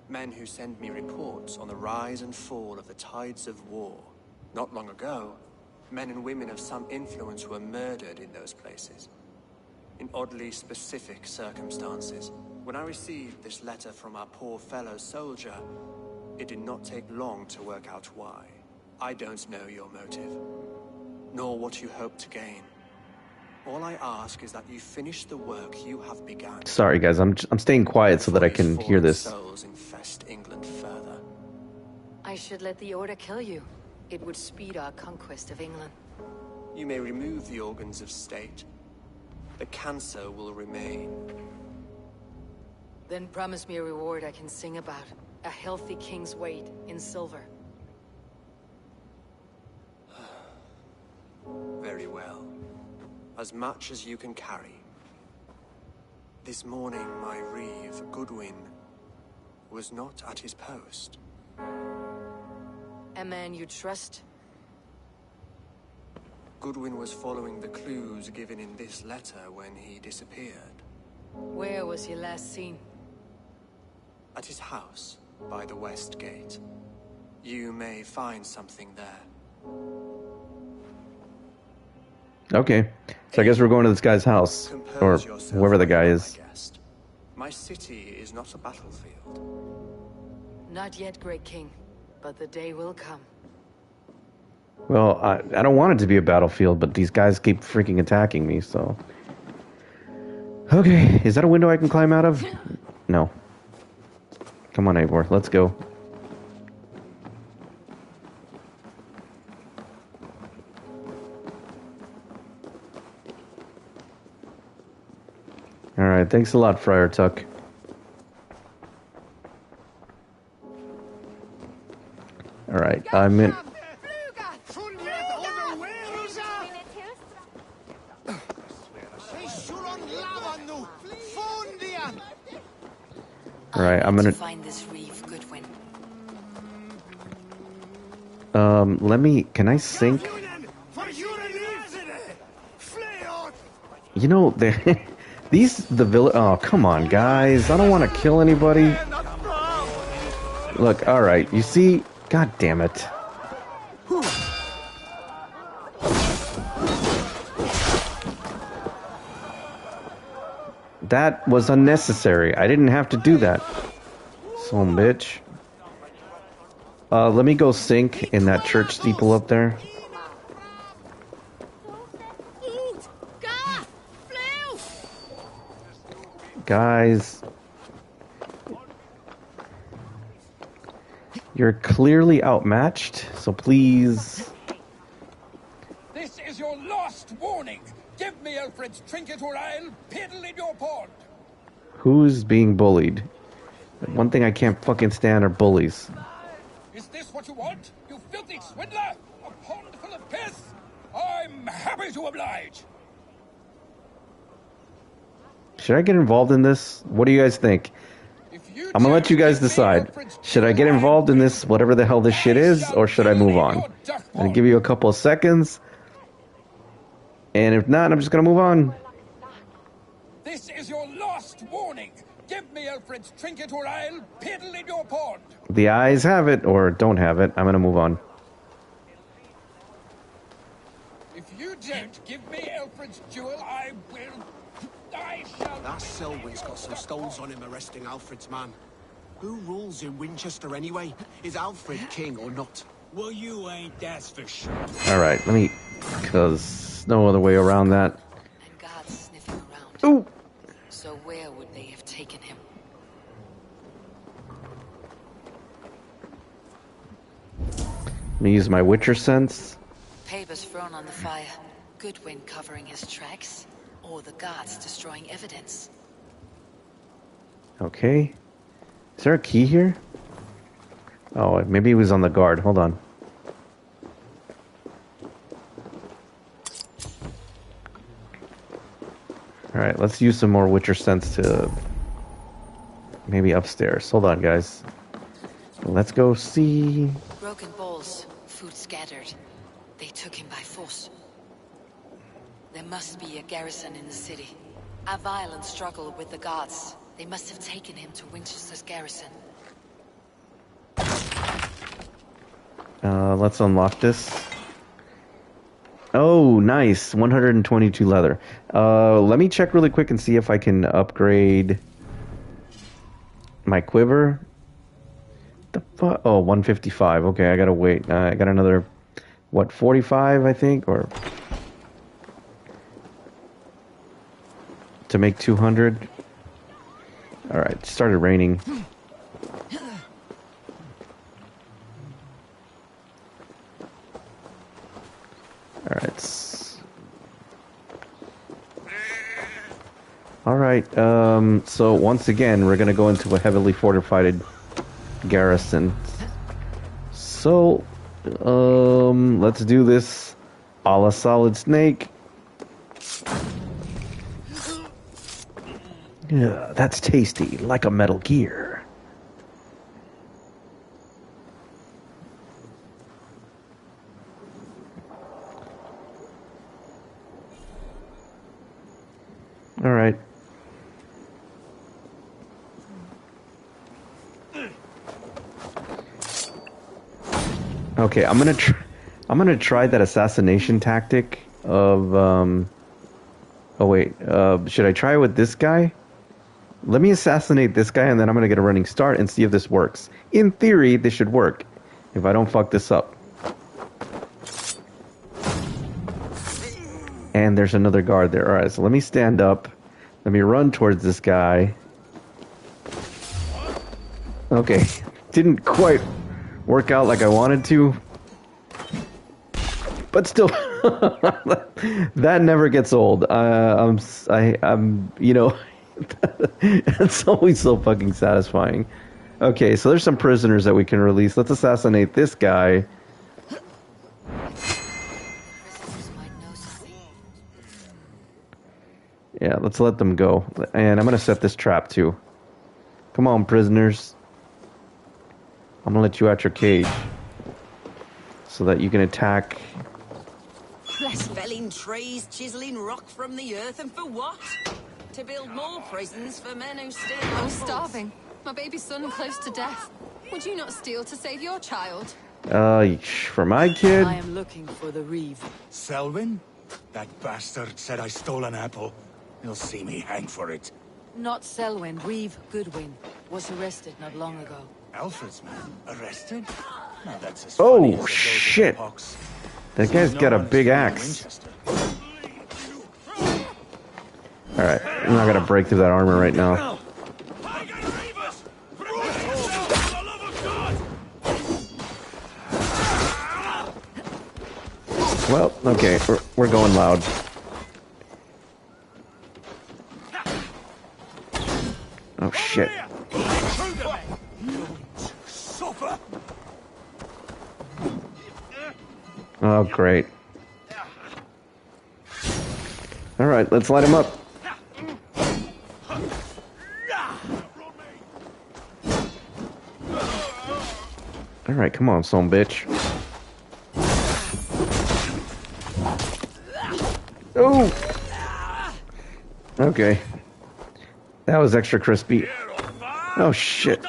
Men who send me reports on the rise and fall of the tides of war. Not long ago, men and women of some influence were murdered in those places. In oddly specific circumstances. When I received this letter from our poor fellow soldier, it did not take long to work out why. I don't know your motive, nor what you hope to gain. All I ask is that you finish the work you have begun. Sorry, guys. I'm staying quiet so that I can hear this. Souls infest England further. I should let the Order kill you. It would speed our conquest of England. You may remove the organs of state. The cancer will remain. Then promise me a reward I can sing about. A healthy king's weight in silver. Very well. As much as you can carry. This morning, my reeve, Goodwin, was not at his post. A man you trust? Goodwin was following the clues given in this letter when he disappeared. Where was he last seen? At his house, by the West Gate. You may find something there. Okay. So I guess we're going to this guy's house. Or whoever the guy is. My city is not a battlefield. Not yet, Great King. But the day will come. Well, I don't want it to be a battlefield, but these guys keep freaking attacking me, so... Okay, is that a window I can climb out of? No. Come on, Eivor, let's go. Alright, thanks a lot, Friar Tuck. Alright, I'm in... Alright, I'm gonna... Find this reeve, Goodwin. Let me... Can I sync? You know, the villain... Oh, come on, guys. I don't want to kill anybody. Look, alright, you see... God damn it. That was unnecessary. I didn't have to do that. Son bitch. Let me go sink in that church steeple up there. Guys. You're clearly outmatched, so please... This is your last warning. Give me Alfred's trinket or I'll piddle in your pond. Who's being bullied? One thing I can't fucking stand are bullies. Is this what you want, you filthy swindler? A pond full of piss? I'm happy to oblige. Should I get involved in this? What do you guys think? I'm gonna let you guys decide. Should I get involved in this, whatever the hell this shit is, or should I move on? I'm gonna give you a couple of seconds. And if not, I'm just gonna move on. This is your last warning. Give me Alfred's trinket or I'll piddle in your pond. The eyes have it, or don't have it. I'm gonna move on. If you don't give me Alfred's jewel, I will... I shall... That Selwyn's got some stones on him arresting Alfred's man. Who rules in Winchester anyway? Is Alfred king or not? Well, you ain't, that's for sure. Alright, let me... Because no other way around that. And God's sniffing around. Ooh! So where would they have taken him? Let me use my Witcher sense. Papers thrown on the fire. Goodwin covering his tracks. Or the gods destroying evidence. Okay. Is there a key here? Oh, maybe he was on the guard. Hold on. Alright, let's use some more Witcher sense to... maybe upstairs. Hold on, guys. Let's go see... Broken bowls, food scattered. They took him by force. There must be a garrison in the city. A violent struggle with the guards. They must have taken him to Winchester's garrison. Let's unlock this. Oh, nice. 122 leather. Let me check really quick and see if I can upgrade my quiver. The fuck? Oh, 155. Okay, I gotta wait. I got another, what, 45, I think? Or... to make 200. Alright, it started raining. Alright, so once again, we're gonna go into a heavily fortified garrison. So, let's do this a la Solid Snake. Yeah, that's tasty, like a Metal Gear. All right. Okay, I'm gonna try that assassination tactic of oh wait, should I try it with this guy? Let me assassinate this guy and then I'm gonna get a running start and see if this works. In theory, this should work if I don't fuck this up. And there's another guard there. Alright, so let me stand up. Let me run towards this guy. Okay, didn't quite work out like I wanted to. But still, that never gets old. I'm, you know, it's always so fucking satisfying. Okay, so there's some prisoners that we can release. Let's assassinate this guy. Yeah, let's let them go. And I'm gonna set this trap too. Come on, prisoners. I'm gonna let you out your cage so that you can attack. Less felling trees, chiseling rock from the earth, and for what? To build more prisons for men who steal. I'm starving. My baby son close to death. Would you not steal to save your child? For my kid? I am looking for the Reeve. Selwyn? That bastard said I stole an apple. He'll see me hang for it. Not Selwyn, Reeve Goodwin. Was arrested not long ago. Alfred's man? Arrested? Now that's as funny as Oh, the shit. pox. That guy's got a big axe. Alright, I'm not gonna break through that armor right now. Well, okay, we're going loud. Oh, shit. Oh, great. Alright, let's light him up. Alright, come on, son bitch. Oh! Okay. That was extra crispy. Oh, shit.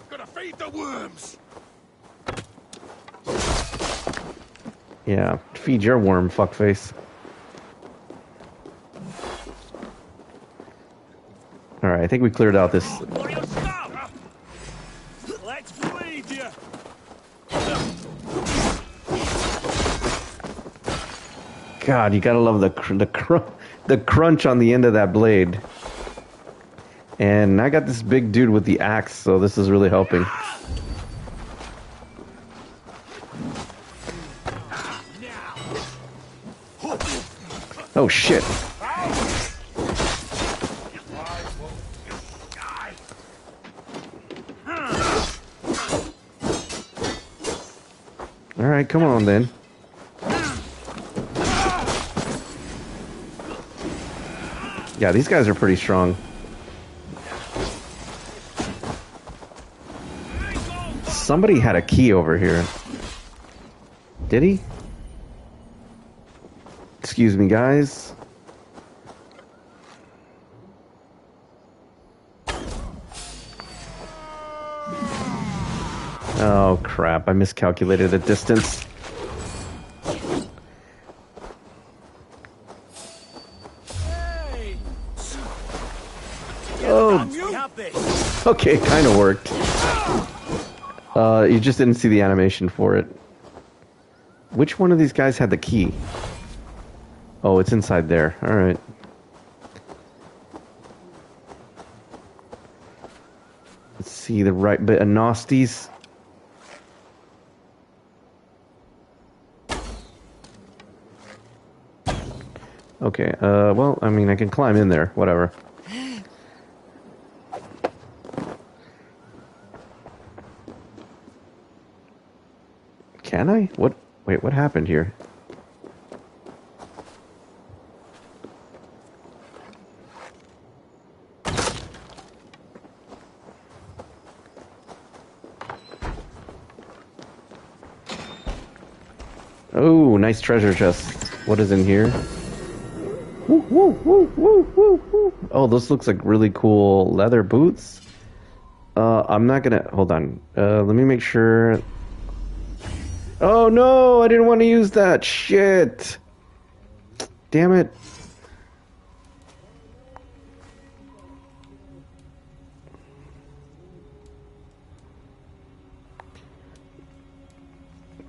Gonna feed the worms. Yeah, feed your worm, fuckface. Alright, I think we cleared out this... Let's bleed you. God, you gotta love the crunch on the end of that blade. And I got this big dude with the axe, so this is really helping. Oh shit. Alright, come on then. Yeah, these guys are pretty strong. Somebody had a key over here. Did he? Excuse me, guys. Oh, crap. I miscalculated the distance. Oh. Okay, kind of worked. You just didn't see the animation for it. Which one of these guys had the key? Oh, it's inside there. Alright. Let's see the right bit of nasties. Okay, well, I mean, I can climb in there. Whatever. Can I? What? Wait, what happened here? Oh, nice treasure chest. What is in here? Woo, woo, woo, woo, woo, woo. Oh, this looks like really cool leather boots. I'm not gonna... Hold on. Let me make sure... Oh no, I didn't want to use that. Shit. Damn it.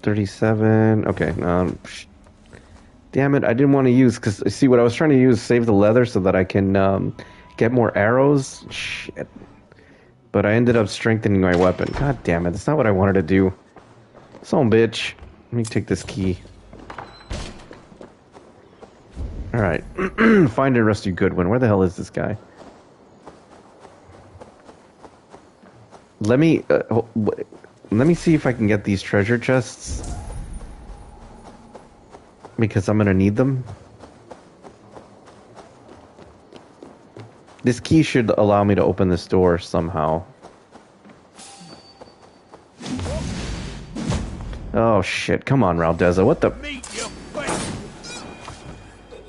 $37. Okay. Damn it, I didn't want to use, because see what I was trying to use, save the leather so that I can get more arrows. Shit. But I ended up strengthening my weapon. God damn it, that's not what I wanted to do. Son bitch. Let me take this key. Alright. Find and rescue Goodwin. Where the hell is this guy? Let me see if I can get these treasure chests. Because I'm gonna need them. This key should allow me to open this door somehow. Oh shit, come on, RAUDEZA, what the...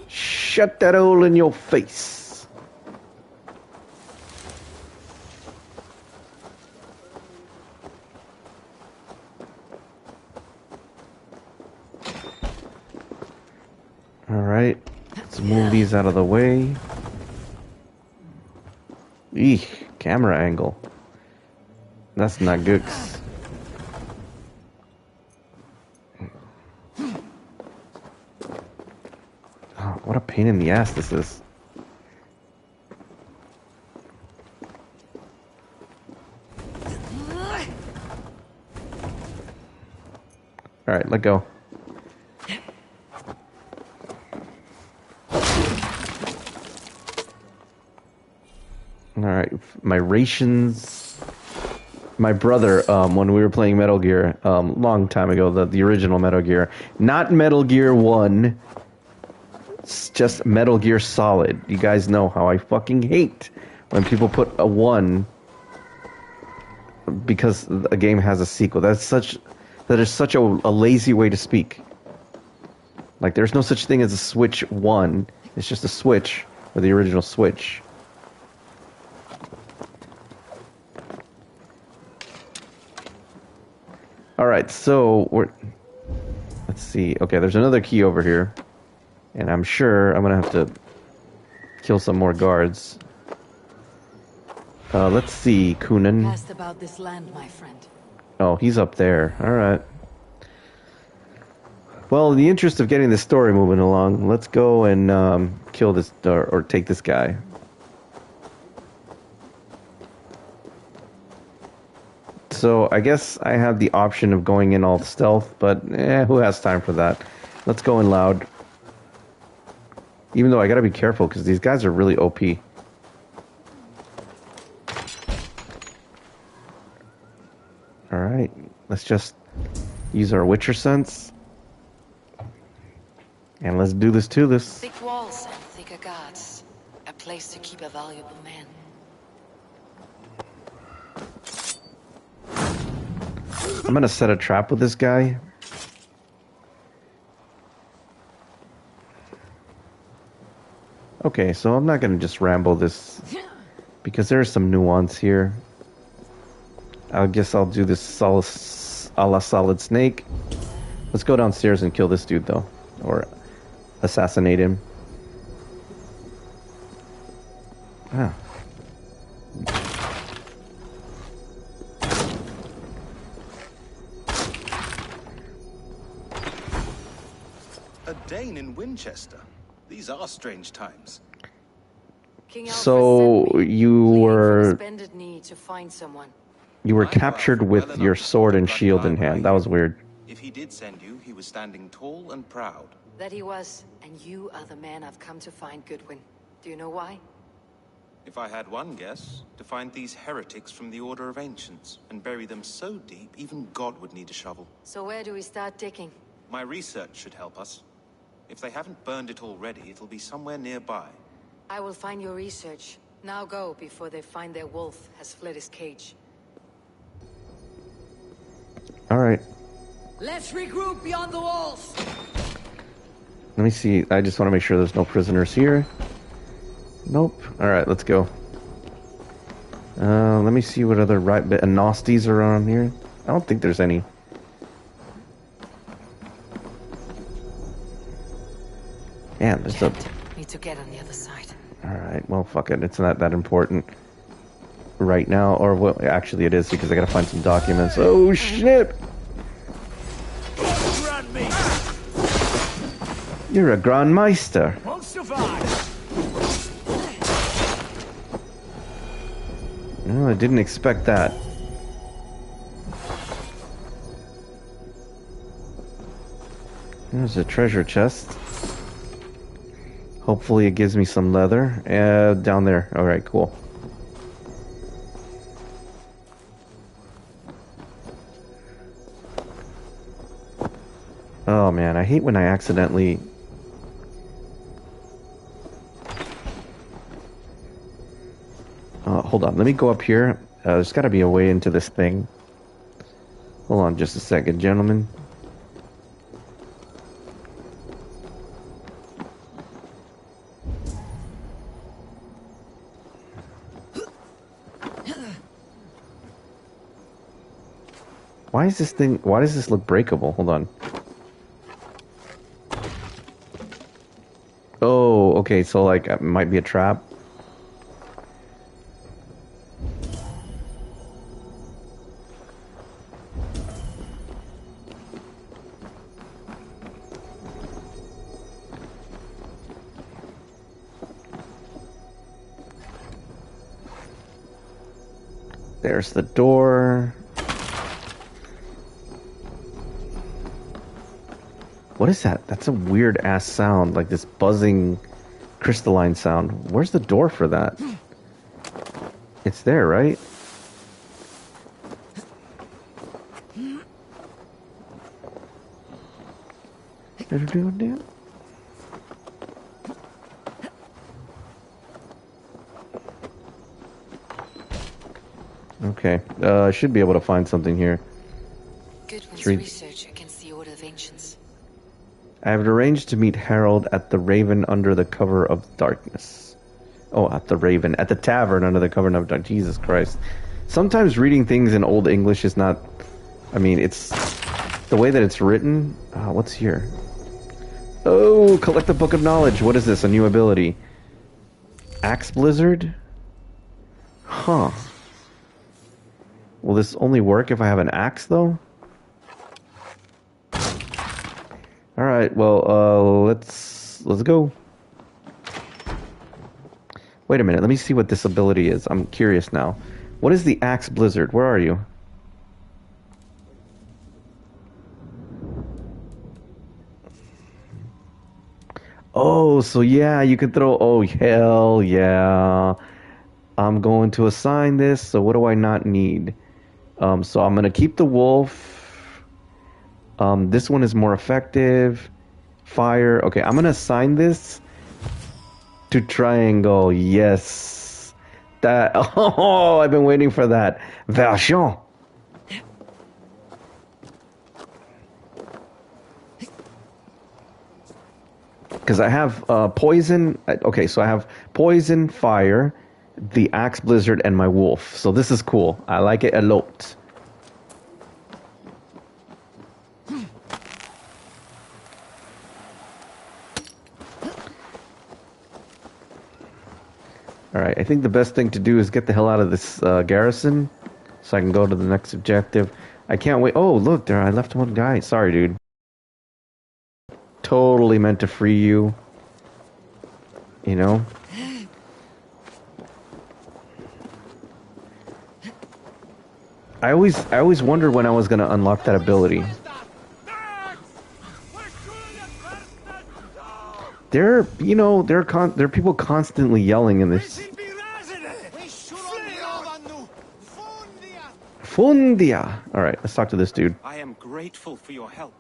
Shut that hole in your face. Alright, let's move these out of the way. Eek, camera angle. That's not good. Oh, what a pain in the ass this is. Alright, let go. Alright, my rations. My brother, when we were playing Metal Gear, long time ago, the original Metal Gear, not Metal Gear 1, it's just Metal Gear Solid. You guys know how I fucking hate when people put a 1 because a game has a sequel. That is such a lazy way to speak. Like, there's no such thing as a Switch 1. It's just a Switch, or the original Switch. Alright, so let's see. Okay, there's another key over here. And I'm sure I'm gonna have to kill some more guards. Let's see, Kunin. Asked about this land, my friend. Oh, he's up there. Alright. Well, in the interest of getting the story moving along, let's go and kill this, or take this guy. So, I guess I have the option of going in all stealth, but who has time for that? Let's go in loud. Even though I gotta be careful, because these guys are really OP. Alright, let's just use our Witcher sense. And let's do this to this. Thick walls and thicker guards. A place to keep a valuable man. I'm gonna set a trap with this guy. Okay, so I'm not gonna just ramble this because there's some nuance here. I guess I'll do this a la Solid Snake. Let's go downstairs and kill this dude though, or assassinate him. Ah. A Dane in Winchester. These are strange times. So you were Knee to find someone. you were captured with your sword and shield in hand. That was weird. If he did send you, he was standing tall and proud. That he was, and you are the man I've come to find, Goodwin. Do you know why? If I had one guess, to find these heretics from the Order of Ancients and bury them so deep, even God would need a shovel. So where do we start digging? My research should help us. If they haven't burned it already, it'll be somewhere nearby. I will find your research. Now go, before they find their wolf has fled his cage. Alright. Let's regroup beyond the walls. Let me see. I just want to make sure there's no prisoners here. Nope. Alright, let's go. Let me see what other right bit nasties are on here. I don't think there's any. Man, there's a... Need to get on the other side. Alright, well, fuck it. It's not that important right now. Or, well, actually it is, because I gotta find some documents. Oh, shit! You're a Grand Meister. Won't survive. No, I didn't expect that. There's a treasure chest. Hopefully it gives me some leather. Down there. Alright, cool. Oh man, I hate when I accidentally... hold on, let me go up here. There's gotta be a way into this thing. Hold on just a second, gentlemen. Why does this look breakable? Hold on. Oh, okay, so like it might be a trap. There's the door. What is that? That's a weird ass sound, like this buzzing crystalline sound. Where's the door for that? It's there, right? Okay, I should be able to find something here. Goodwin's research against the Order of Ancients. I have arranged to meet Harold at the Raven under the cover of darkness. Oh, at the Raven. At the tavern under the cover of darkness. Jesus Christ. Sometimes reading things in Old English is not... I mean, it's... The way that it's written... what's here? Oh, collect the Book of Knowledge. What is this? A new ability. Axe Blizzard? Huh. Will this only work if I have an axe, though? Alright, well, let's go. Wait a minute, let me see what this ability is. I'm curious now. What is the Axe Blizzard? Where are you? Oh, so yeah, you can throw... Oh, hell yeah. I'm going to assign this, so what do I not need? So I'm going to keep the wolf. This one is more effective. Fire. Okay, I'm going to assign this. to triangle. Yes. That. Oh, I've been waiting for that. Version. Because I have poison. Okay, so I have poison, fire, the axe blizzard, and my wolf. So this is cool. I like it a lot. Alright, I think the best thing to do is get the hell out of this garrison so I can go to the next objective. I can't wait. Oh, look, there, I left one guy. Sorry, dude. Totally meant to free you. You know? I always wondered when I was going to unlock that ability. There are people constantly yelling in this. Fundia. All right, let's talk to this dude. I am grateful for your help.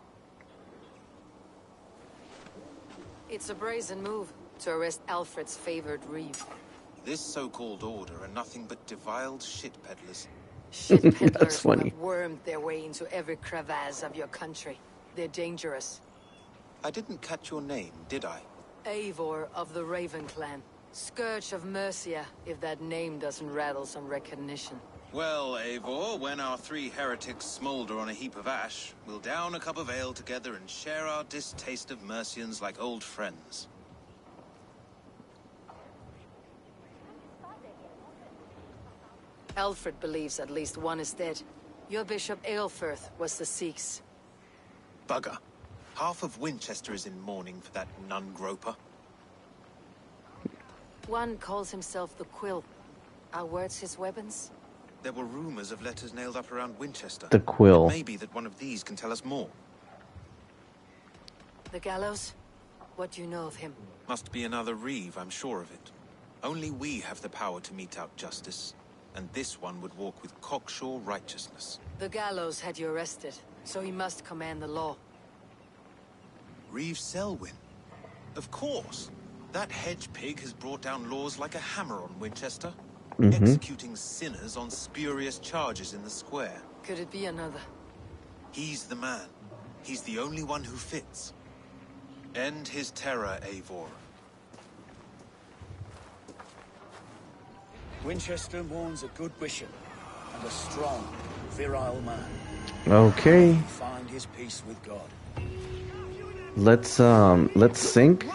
It's a brazen move to arrest Alfred's favored reeve. This so-called order are nothing but deviled shit peddlers. Shit peddlers That's who funny. have wormed their way into every crevasse of your country. They're dangerous. I didn't catch your name, did I? Eivor of the Raven Clan. Scourge of Mercia, if that name doesn't rattle some recognition. Well, Eivor, when our three heretics smolder on a heap of ash, we'll down a cup of ale together and share our distaste of Mercians like old friends. Alfred believes at least one is dead. Your Bishop Aelfirth was the Sikhs. Bugger. Half of Winchester is in mourning for that nun-groper. One calls himself the Quill. Are words his weapons? There were rumors of letters nailed up around Winchester. The Quill. It may be that one of these can tell us more. The gallows? What do you know of him? Must be another Reeve, I'm sure of it. Only we have the power to mete out justice, and this one would walk with cocksure righteousness. The gallows had you arrested, so he must command the law. Reeve Selwyn? Of course. That hedge pig has brought down laws like a hammer on Winchester. Executing sinners on spurious charges in the square. Could it be another? He's the man. He's the only one who fits. End his terror, Eivor. Winchester mourns a good bishop and a strong, virile man. Okay. Find his peace with God. Let's sync.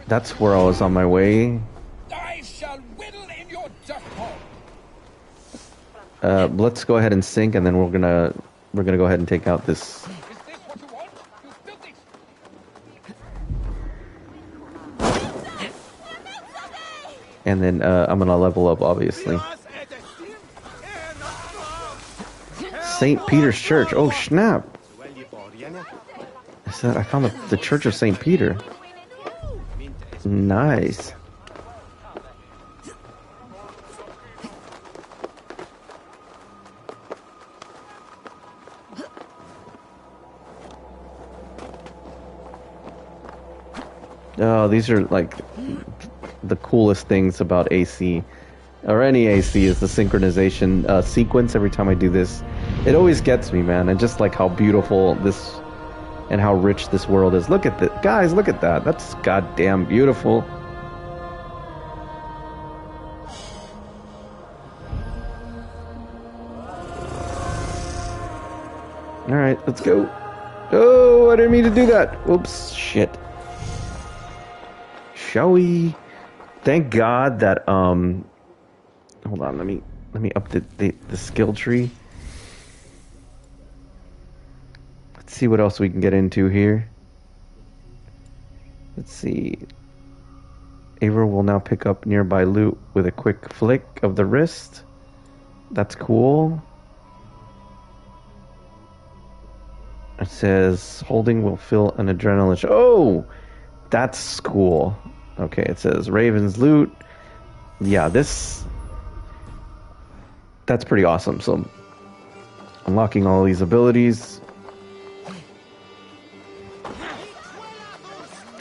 That's where I was on my way. I shall whittle in your dust hole. Let's go ahead and sync, and then we're gonna go ahead and take out this. Is this what you want? You filthy... And then I'm gonna level up, obviously. St. Peter's Church. Oh snap! I said I found the Church of St. Peter. Nice. Oh, these are like the coolest things about AC, or any AC, is the synchronization sequence. Every time I do this, it always gets me, man. And just like how beautiful this and how rich this world is. Look at that, guys, look at that. That's goddamn beautiful. All right, let's go. Oh, I didn't mean to do that. Whoops, shit. Shall we? Thank God that hold on, let me up the skill tree. Let's see what else we can get into here. Let's see. Eivor will now pick up nearby loot with a quick flick of the wrist. That's cool. It says holding will fill an adrenaline. Oh, that's cool. Okay, it says Raven's loot. Yeah, that's pretty awesome. So unlocking all these abilities.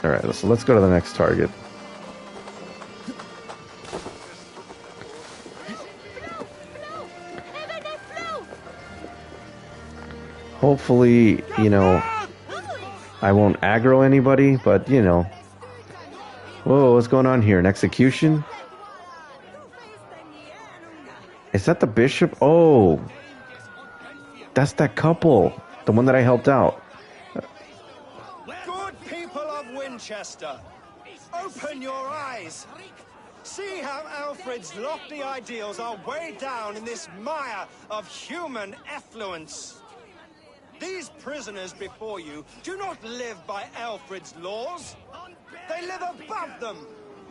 Alright, so let's go to the next target. Hopefully, you know, I won't aggro anybody, but, you know. Whoa, what's going on here? An execution? Is that the bishop? Oh, that's that couple. The one that I helped out. Good people of Winchester, open your eyes. See how Alfred's lofty ideals are weighed down in this mire of human effluence. These prisoners before you do not live by Alfred's laws. They live above them.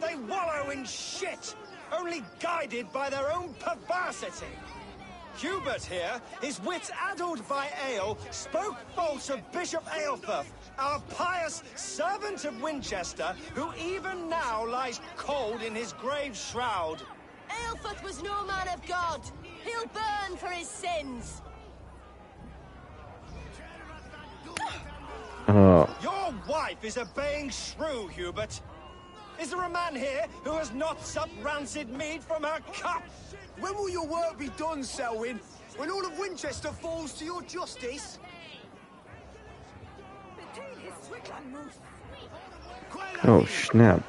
They wallow in shit, only guided by their own perversity. Hubert here, his wits addled by ale, spoke false of Bishop Aelfirth, our pious servant of Winchester, who even now lies cold in his grave shroud. Aelfirth was no man of God. He'll burn for his sins. Your wife is a baying shrew, Hubert. Is there a man here who has not supped rancid mead from her cup? When will your work be done, Selwyn? When all of Winchester falls to your justice? Oh, snap.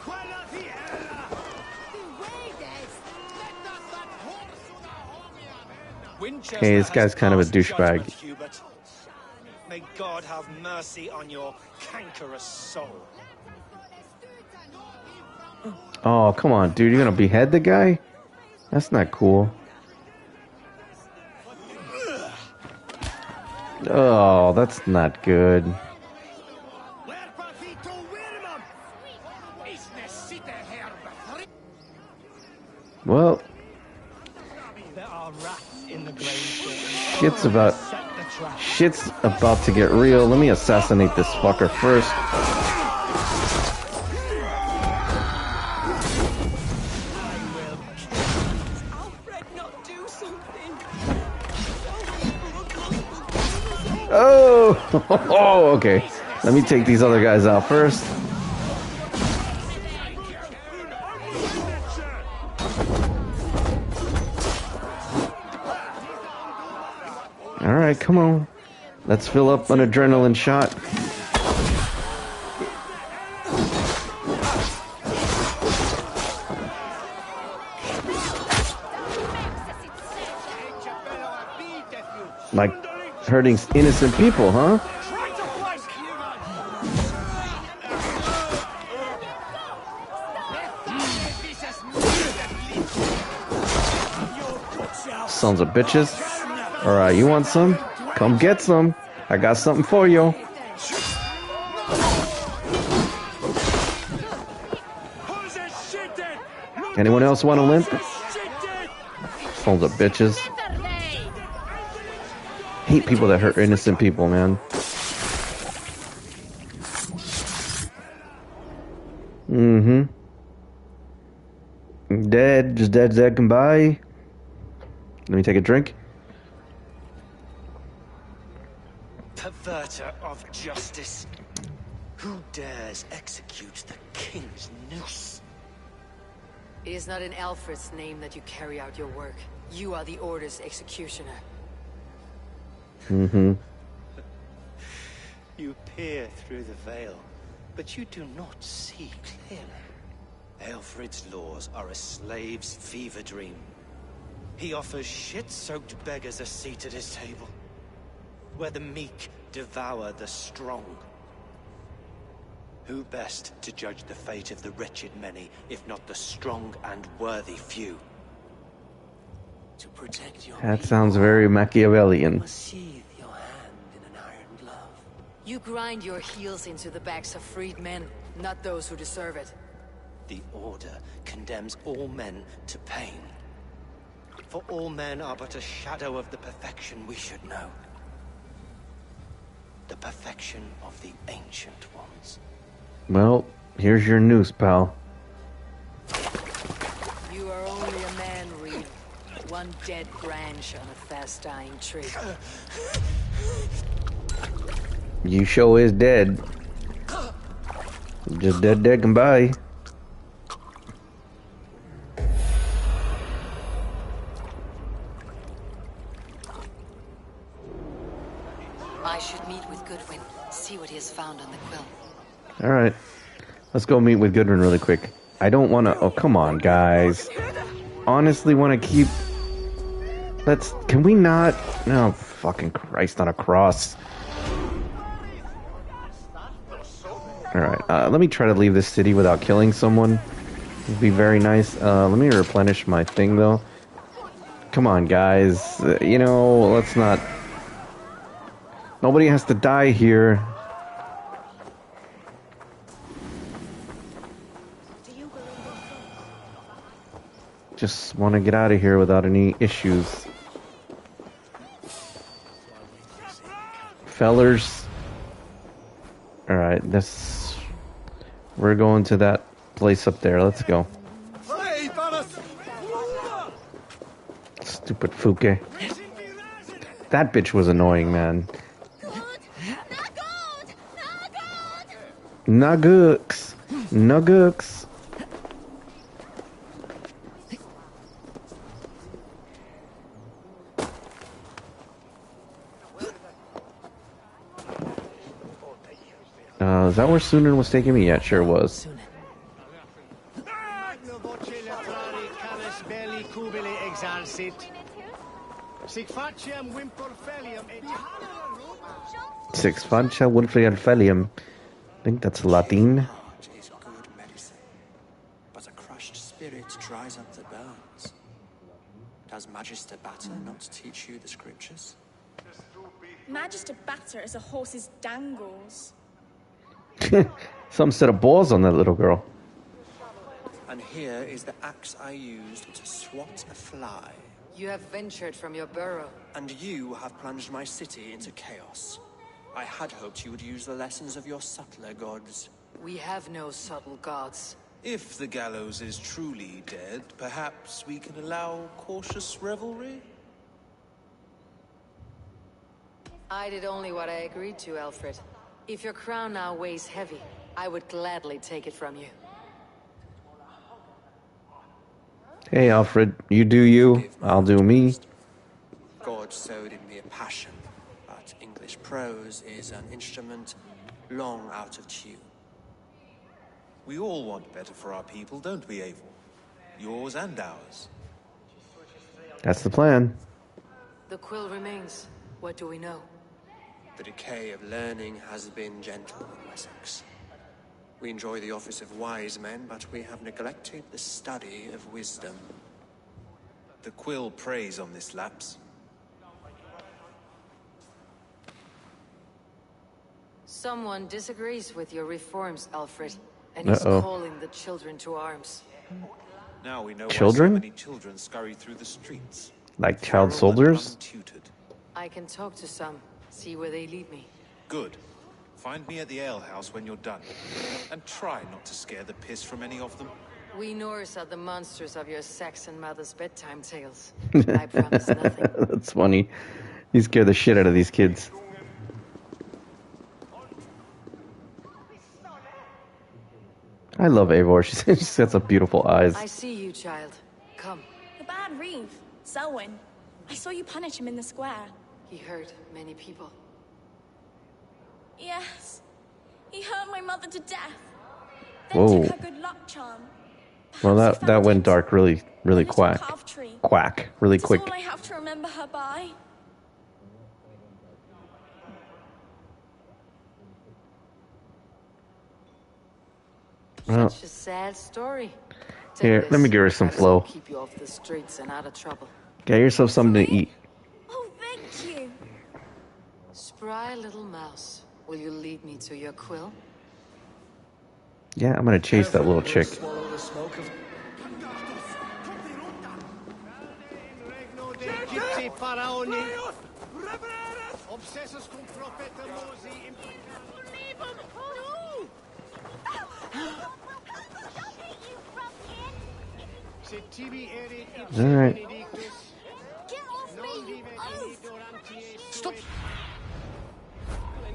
Hey, this guy's kind of a douchebag. May God have mercy on your cankerous soul. Oh, come on, dude. You're gonna behead the guy? That's not cool. Oh, that's not good. Well, shit's about to get real. Let me assassinate this fucker first. Oh, oh, okay. Let me take these other guys out first. All right, come on. Let's fill up an adrenaline shot. Like hurting innocent people, huh? Sons of bitches. Alright, you want some? Come get some. I got something for you. Anyone else want a limp? Sons of bitches. Hate people that hurt innocent people, man. Dead, just dead can buy. Let me take a drink. Perverter of justice. Who dares execute the king's noose? It is not in Alfred's name that you carry out your work. You are the Order's executioner. You peer through the veil, but you do not see clearly. Aelfred's laws are a slave's fever dream. He offers shit-soaked beggars a seat at his table, where the meek devour the strong. Who best to judge the fate of the wretched many, if not the strong and worthy few? To protect your That sounds very Machiavellian. You grind your heels into the backs of freed men, not those who deserve it. The Order condemns all men to pain. For all men are but a shadow of the perfection we should know. The perfection of the Ancient Ones. Well, here's your noose, pal. You are only a man, Reed. One dead branch on a fast-dying tree. You show is dead. Just dead and bye. I should meet with Goodwin, see what he has found on the quill. All right, let's go meet with Goodwin really quick. I don't want to. Oh, come on, guys. Honestly, want to keep. Can we not? No, fucking Christ on a cross. All right, let me try to leave this city without killing someone. It'd be very nice. Let me replenish my thing though. Come on, guys. You know, let's not. Nobody has to die here. Just want to get out of here without any issues. Fellers. Alright, we're going to that place up there. Let's go. Stupid Fuke. That bitch was annoying, man. Nuggets. Nuggets. Is that where Sunan was taking me? Yeah, it sure was. Six Fancha Winfrey Felium. I think that's Latin. Is good medicine, but a crushed spirit dries up the bones. Does Magister Batter not teach you the scriptures? Magister Batter is a horse's dangles. Some set of balls on that little girl. And here is the axe I used to swat a fly. You have ventured from your burrow. And you have plunged my city into chaos. I had hoped you would use the lessons of your subtler gods. We have no subtle gods. If the gallows is truly dead, perhaps we can allow cautious revelry? I did only what I agreed to, Alfred. If your crown now weighs heavy, I would gladly take it from you. Hey, Alfred, you do you, I'll do me. God sowed in me a passion, but English prose is an instrument long out of tune. We all want better for our people, don't we, Eivor? Yours and ours. That's the plan. The quill remains. What do we know? The decay of learning has been gentle in Wessex. We enjoy the office of wise men, but we have neglected the study of wisdom. The quill preys on this lapse. Someone disagrees with your reforms, Alfred, and is calling the children to arms. Now we know Children? why so many children scurry through the streets. Like child soldiers? I can talk to some, see where they lead me. Good. Find me at the alehouse when you're done. And try not to scare the piss from any of them. We Norse are the monsters of your Saxon mother's bedtime tales. I promise nothing. That's funny. You scare the shit out of these kids. I love Eivor. She's got some beautiful eyes. I see you, child. Come. The bad Reeve, Selwyn. I saw you punish him in the square. He hurt many people. Yes. He hurt my mother to death. Then Whoa. took her good luck charm. Well, that went dark really quack. Quack. Really quick. That's all I have to remember her by. Well, Such a sad story. here, let me give her some flow. Keep you off the streets and out of trouble. Get yourself something to eat. Oh, thank you. Spry little mouse. Will you lead me to your quill? Yeah, I'm gonna chase that little chick. Alright. Stop!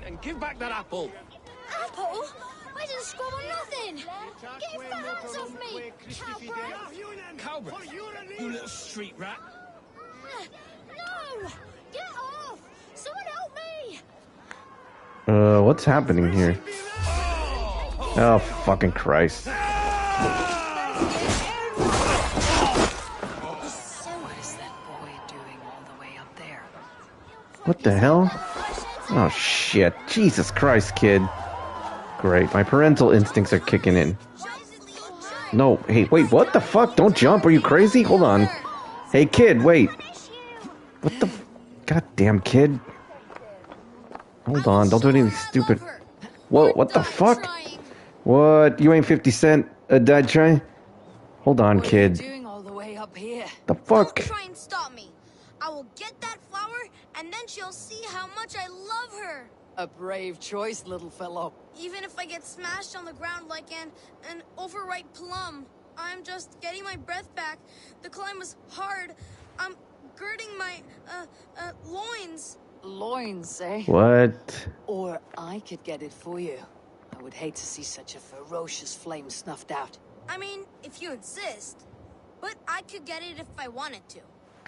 And give back that apple. Apple? I didn't score on nothing. Get your fat hands off me, cowbrat. Cowbrat, you little street rat. No! Get off! Someone help me! What's happening here? Oh, fucking Christ. So what is that boy doing all the way up there? What the hell? Oh, shit. Jesus Christ, kid. Great. My parental instincts are kicking in. No, hey, wait, what the fuck? Don't jump. Are you crazy? Hold on. Hey, kid, wait. What the... Goddamn kid. Hold on, don't do anything stupid. Whoa, what the fuck? What? You ain't 50 Cent a dad trying? Hold on, kid. What are you doing all the way up here? The fuck? Don't try and stop me. I will get that flower, and then she'll see how much I love her. A brave choice, little fellow. Even if I get smashed on the ground like an overripe plum, I'm just getting my breath back. The climb was hard. I'm girding my, loins. Loins, eh? What? Or I could get it for you. I would hate to see such a ferocious flame snuffed out. I mean, if you insist. But I could get it if I wanted to.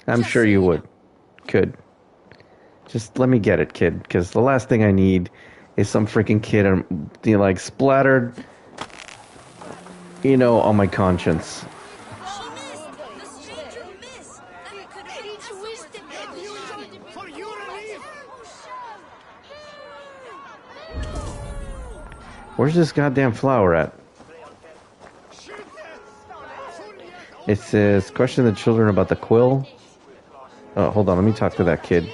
I'm sure you would. Could. Just let me get it, kid, because the last thing I need is some freaking kid, like, splattered, you know, on my conscience. Where's this goddamn flower at? It says, question the children about the quill. Oh, hold on, let me talk to that kid.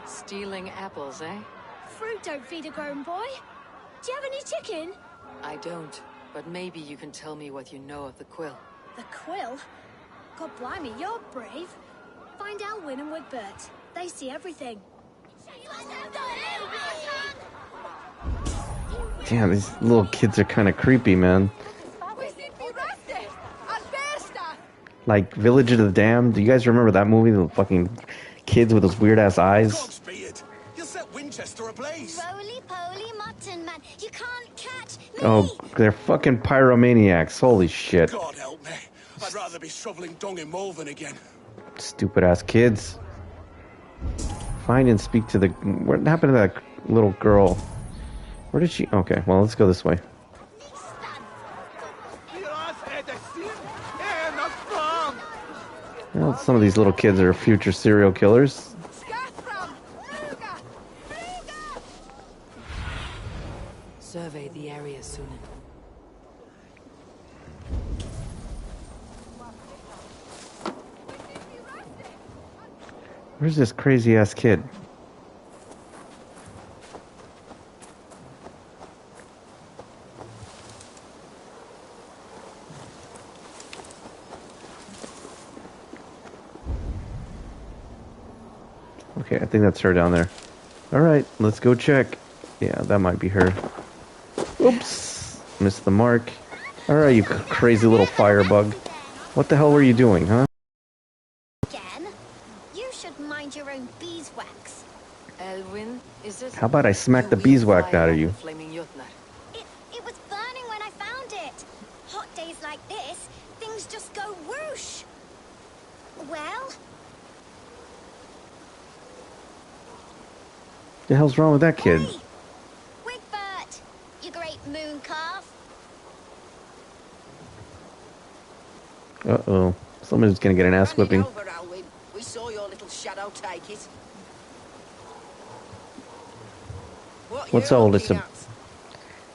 Stealing apples, eh? Fruit don't feed a grown boy. Do you have any chicken? I don't, but maybe you can tell me what you know of the quill. The quill? God blimey, you're brave. Find Elwyn and Woodbert. They see everything. Damn, these little kids are kind of creepy, man. Like Village of the Damned. Do you guys remember that movie? The fucking kids with those weird ass eyes. You'll set Winchester ablaze. Roly-poly mutton man, you can't catch me. Oh, they're fucking pyromaniacs. Holy shit. God help me. I'd rather be shoveling dung in Malvern again. Stupid ass kids. Find and speak to the... What happened to that little girl? Where did she... Okay, well, let's go this way. Well, some of these little kids are future serial killers. Survey the area soon. Where's this crazy ass kid? Okay, I think that's her down there. Alright, let's go check. Yeah, that might be her. Oops! Missed the mark. Alright, you crazy little firebug. What the hell were you doing, huh? Again? You should mind your own beeswax. Elwyn, is it? How about I smack the beeswax out of you? It was burning when I found it. Hot days like this, things just go whoosh. Well? The hell's wrong with that kid? Hey, Wigbert, you great moon calf. Uh-oh. Somebody's gonna get an ass whipping. Over, Alwyn. We saw your little shadow take it. What's all this?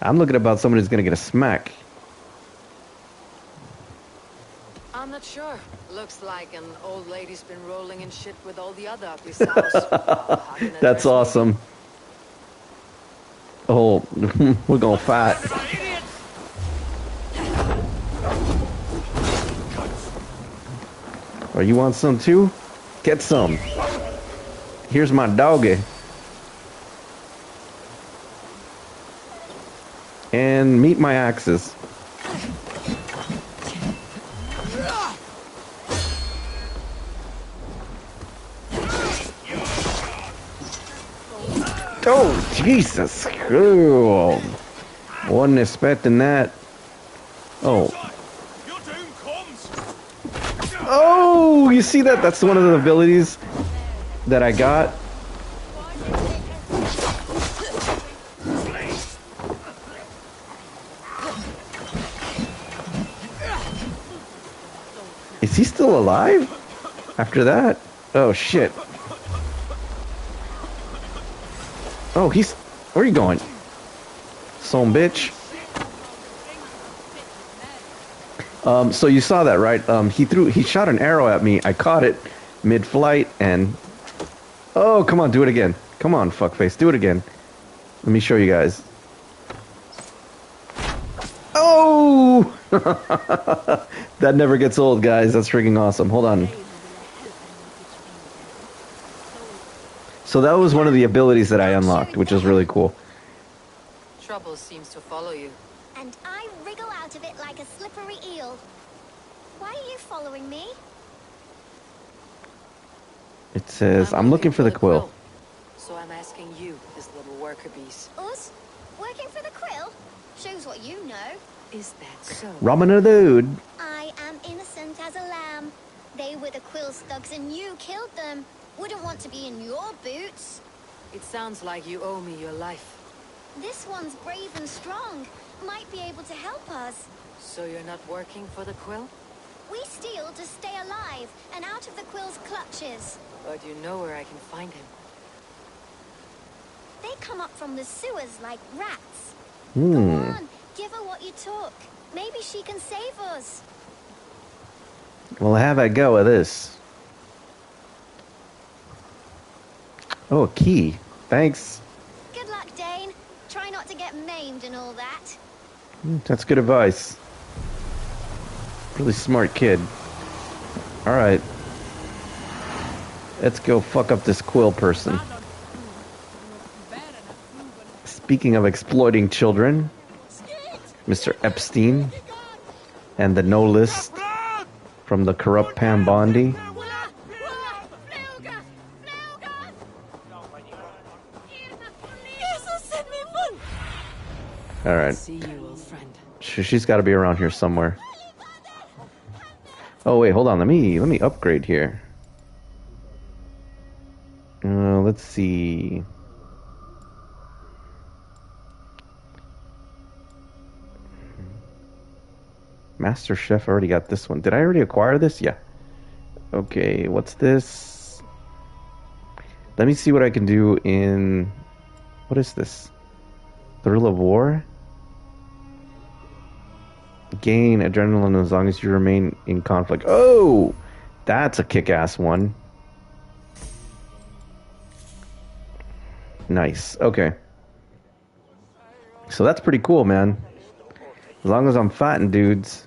I'm looking about somebody who's gonna get a smack. I'm not sure. Looks like an old lady's been rolling in shit with all the other ugly sows. That's awesome. Oh, we're going fat. Oh, you want some too? Get some. Here's my doggy. And meet my axes. Oh, Jesus. Cool. Wasn't expecting that. Oh. Oh, you see that? That's one of the abilities that I got. Is he still alive? After that? Oh, shit. Oh, he's... Where are you going? Son bitch. So you saw that, right? He shot an arrow at me. I caught it mid-flight and... Oh, come on, do it again. Come on, fuckface, do it again. Let me show you guys. Oh! That never gets old, guys. That's freaking awesome. Hold on. So that was one of the abilities that I unlocked, which is really cool. Trouble seems to follow you. And I wriggle out of it like a slippery eel. Why are you following me? It says, I'm looking for the quill. So I'm asking you, this little worker beast. Us? Working for the quill? Shows what you know. Is that so? Robbing a dude. I am innocent as a lamb. They were the quill's thugs and you killed them. Wouldn't want to be in your boots. It sounds like you owe me your life. This one's brave and strong. Might be able to help us. So you're not working for the quill? We steal to stay alive and out of the quill's clutches. But you know where I can find him. They come up from the sewers like rats. Go on, give her what you took. Maybe she can save us. Well, have a go with this. Oh, a key. Thanks. Good luck, Dane. Try not to get maimed and all that. That's good advice. Really smart kid. Alright. Let's go fuck up this quill person. Speaking of exploiting children, Mr. Epstein and the no list from the corrupt Pam Bondi. Alright. She's got to be around here somewhere. Oh wait, hold on. Let me upgrade here. Let's see. Master Chef already got this one. Did I already acquire this? Yeah. Okay, what's this? Let me see what I can do in... What is this? Thrill of War? Gain adrenaline as long as you remain in conflict. Oh! That's a kick-ass one. Nice. Okay. So that's pretty cool, man. As long as I'm fighting dudes.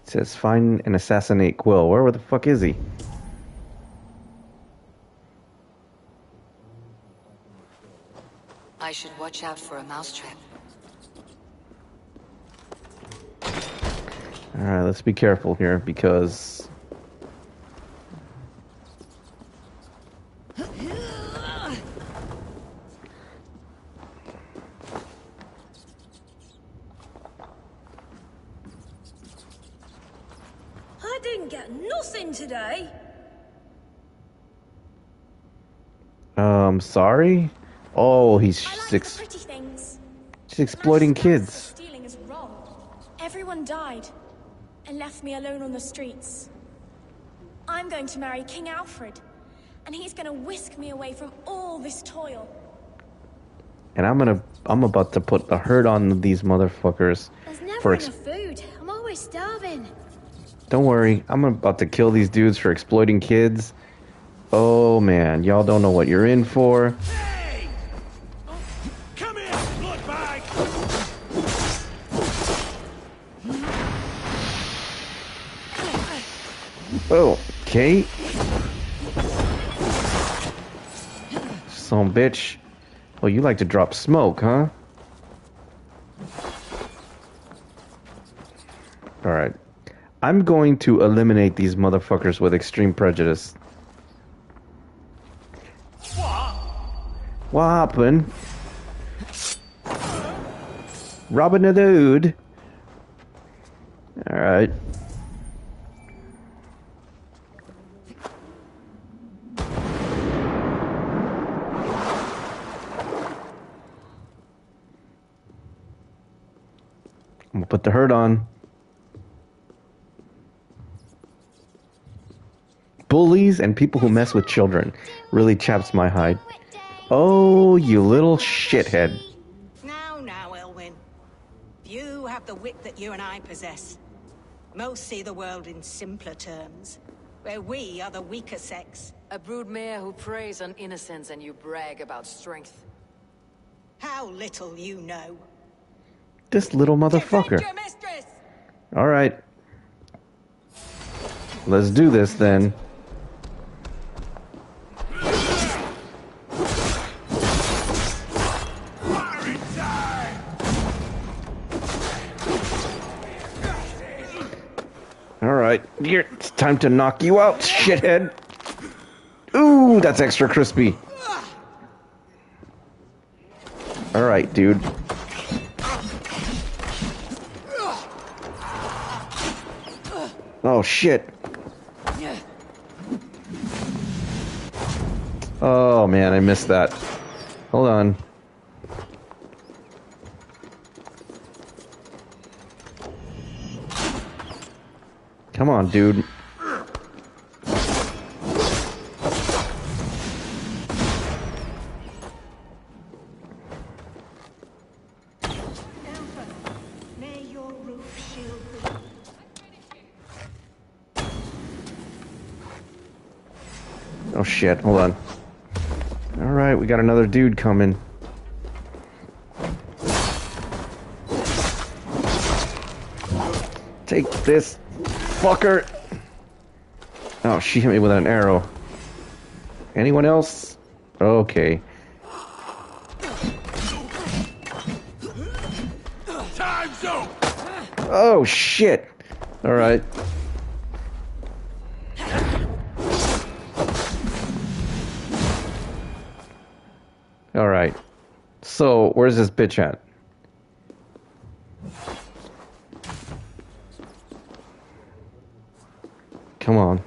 It says find and assassinate Quill. Where the fuck is he? I should watch out for a mousetrap. Alright, let's be careful here because... I didn't get nothing today. Sorry? Oh, he's Pretty things. She's exploiting kids. Stealing is wrong. Everyone died and left me alone on the streets. I'm going to marry King Alfred, and he's going to whisk me away from all this toil. And I'm about to put the hurt on these motherfuckers. There's never enough food. I'm always starving. Don't worry, I'm about to kill these dudes for exploiting kids. Oh man, y'all don't know what you're in for. Hey! Come here, bloodbag! Oh, okay. Some bitch. Oh, you like to drop smoke, huh? Alright. I'm going to eliminate these motherfuckers with extreme prejudice. What happened? Robbing a dude. Alright. I'm gonna put the hurt on. Bullies and people who mess with children really chaps my hide. Oh, you little shithead. Now, Elwyn. You have the wit that you and I possess. Most see the world in simpler terms, where we are the weaker sex. A broodmare who preys on innocence and you brag about strength. How little you know. This little motherfucker. Alright. Let's do this then. Alright, here, it's time to knock you out, shithead. Ooh, that's extra crispy. Alright, dude. Oh, shit. Oh, man, I missed that. Hold on. Come on, dude. Oh shit, hold on. Alright, we got another dude coming. Take this, fucker! Oh, she hit me with an arrow. Anyone else? Okay. Time's up! Oh shit! Alright. Alright. So, where's this bitch at? Come on.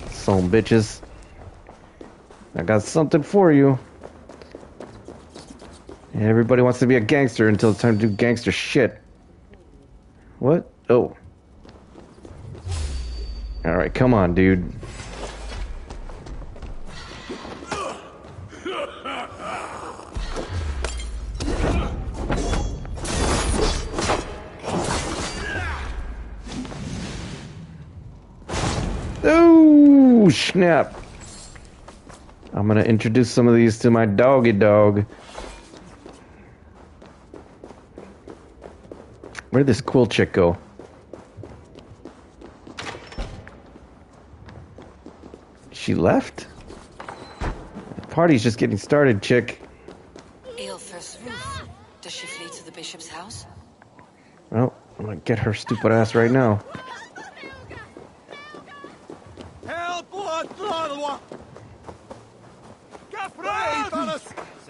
Some bitches. I got something for you. Everybody wants to be a gangster until it's time to do gangster shit. What? Oh. Alright, come on, dude. Oh, snap. I'm gonna introduce some of these to my doggy dog. Where'd this cool chick go? She left? The party's just getting started, chick. Aelfir's roof. Does she flee to the bishop's house? Well, I'm gonna get her stupid ass right now.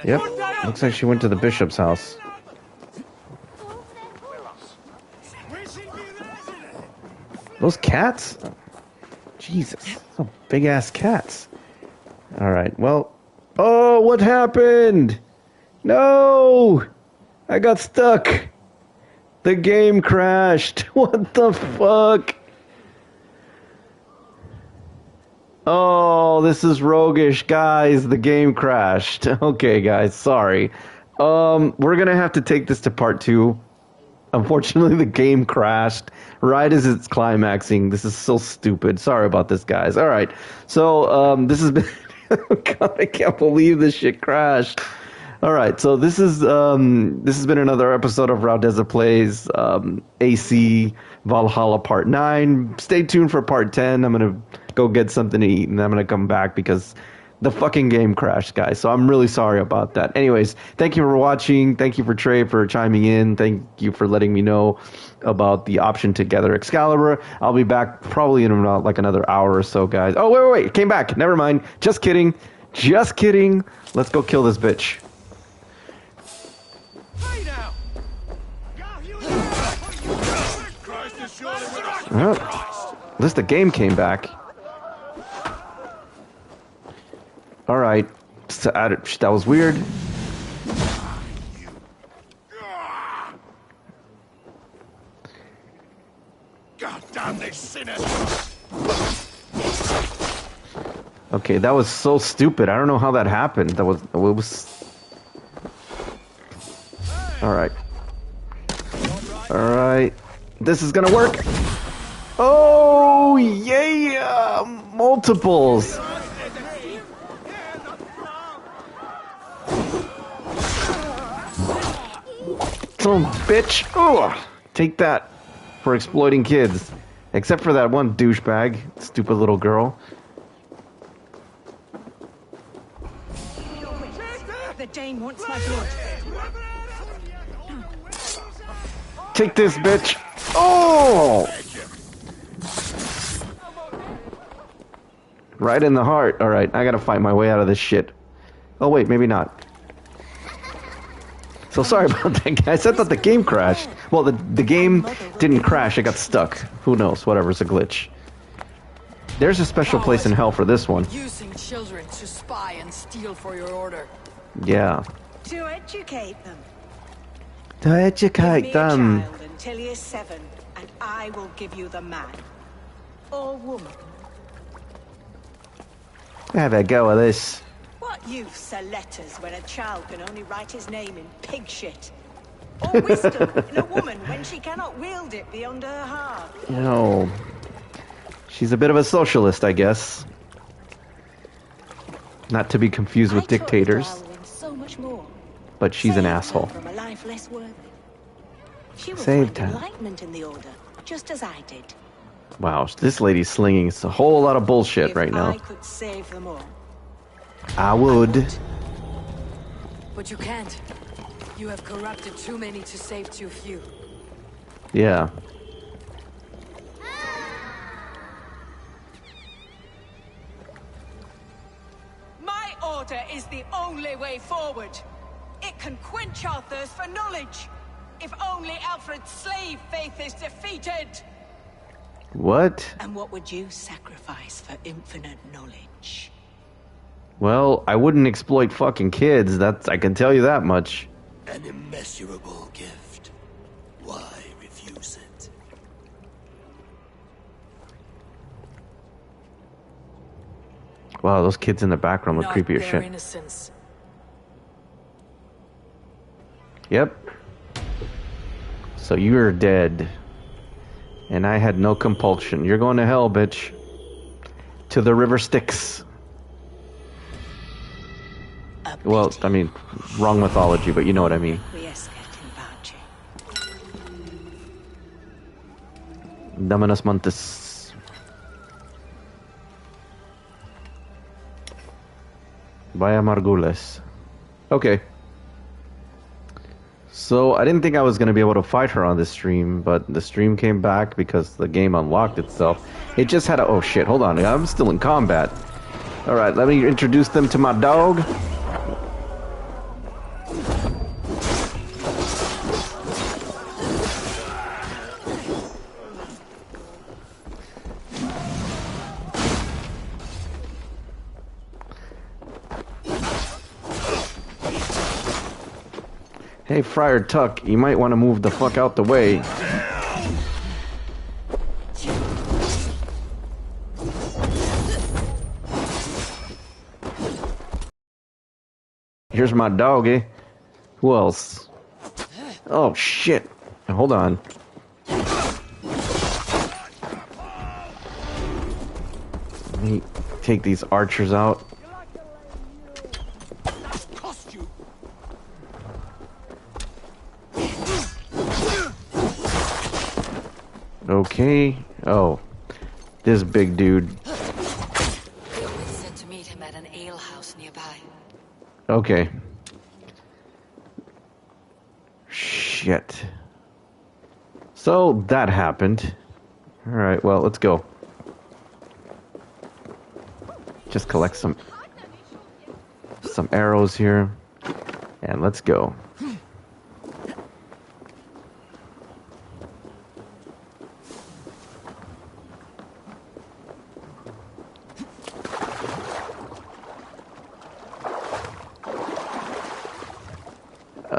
Yep, looks like she went to the bishop's house. Those cats? Jesus, some big ass cats. Alright, well. Oh, what happened? No! I got stuck. The game crashed. What the fuck? Oh, this is roguish, guys. The game crashed. Okay, guys, sorry. We're gonna have to take this to part 2. Unfortunately, the game crashed right as it's climaxing. This is so stupid. Sorry about this, guys. All right, so this has been. God, I can't believe this shit crashed. All right, so this has been another episode of RAUDEZA Plays AC Valhalla Part 9. Stay tuned for Part 10. I'm gonna go get something to eat, and I'm gonna come back because The fucking game crashed, guys. So I'm really sorry about that. Anyways, thank you for watching. Thank you for Trey for chiming in. Thank you for letting me know about the option to gather Excalibur. I'll be back probably in about like another hour or so, guys. Oh, wait. It came back. Never mind. Just kidding. Just kidding. Let's go kill this bitch. At least the game came back. Alright. That was weird. God damn this sinner! Okay, that was so stupid. I don't know how that happened. That was... It was... Alright. Alright. This is gonna work. Oh, yeah! Multiples! Some bitch! Oh, take that for exploiting kids. Except for that one douchebag, stupid little girl. The Dane wants my blood. Take this, bitch! Oh! Right in the heart. Alright, I gotta fight my way out of this shit. Oh wait, maybe not. So sorry about that, guys. I thought the game crashed. Well, the game didn't crash. It got stuck. Who knows? Whatever. It's a glitch. There's a special place in hell for this one. Using children to spy and steal for your order. Yeah. To educate them. To educate them. Child until he is 7, and I will give you the man. Or woman. Have a go of this. What use are letters when a child can only write his name in pig shit? Or wisdom in a woman when she cannot wield it beyond her heart? You know, she's a bit of a socialist, I guess. Not to be confused with dictators. So much more. But she's an asshole. From a life less worthy. She will Save find time. enlightenment in the order, just as I did. Wow, this lady's slinging a whole lot of bullshit right now. I could save them all. I would. But you can't. You have corrupted too many to save too few. Yeah. My order is the only way forward. It can quench our thirst for knowledge. If only Alfred's slave faith is defeated. What? And what would you sacrifice for infinite knowledge? Well, I wouldn't exploit fucking kids. That's I can tell you that much. An immeasurable gift. Why refuse it? Wow, those kids in the background look Not creepy as their shit. innocence. Yep. So you're dead. And I had no compulsion. You're going to hell, bitch. To the river Styx. Well, I mean, wrong mythology, but you know what I mean. Dominus Montes. Vaya Margules. Okay. So, I didn't think I was going to be able to fight her on this stream, but the stream came back because the game unlocked itself. It just had a... Oh, shit. Hold on. I'm still in combat. Alright, let me introduce them to my dog. Hey, Friar Tuck, you might want to move the fuck out the way. Here's my doggy. Who else? Oh, shit. Hold on. Let me take these archers out. Okay. Oh, this big dude. They were sent to meet him at an alehouse. Okay. Shit. So that happened. Alright, well, let's go. Just collect some arrows here. And let's go.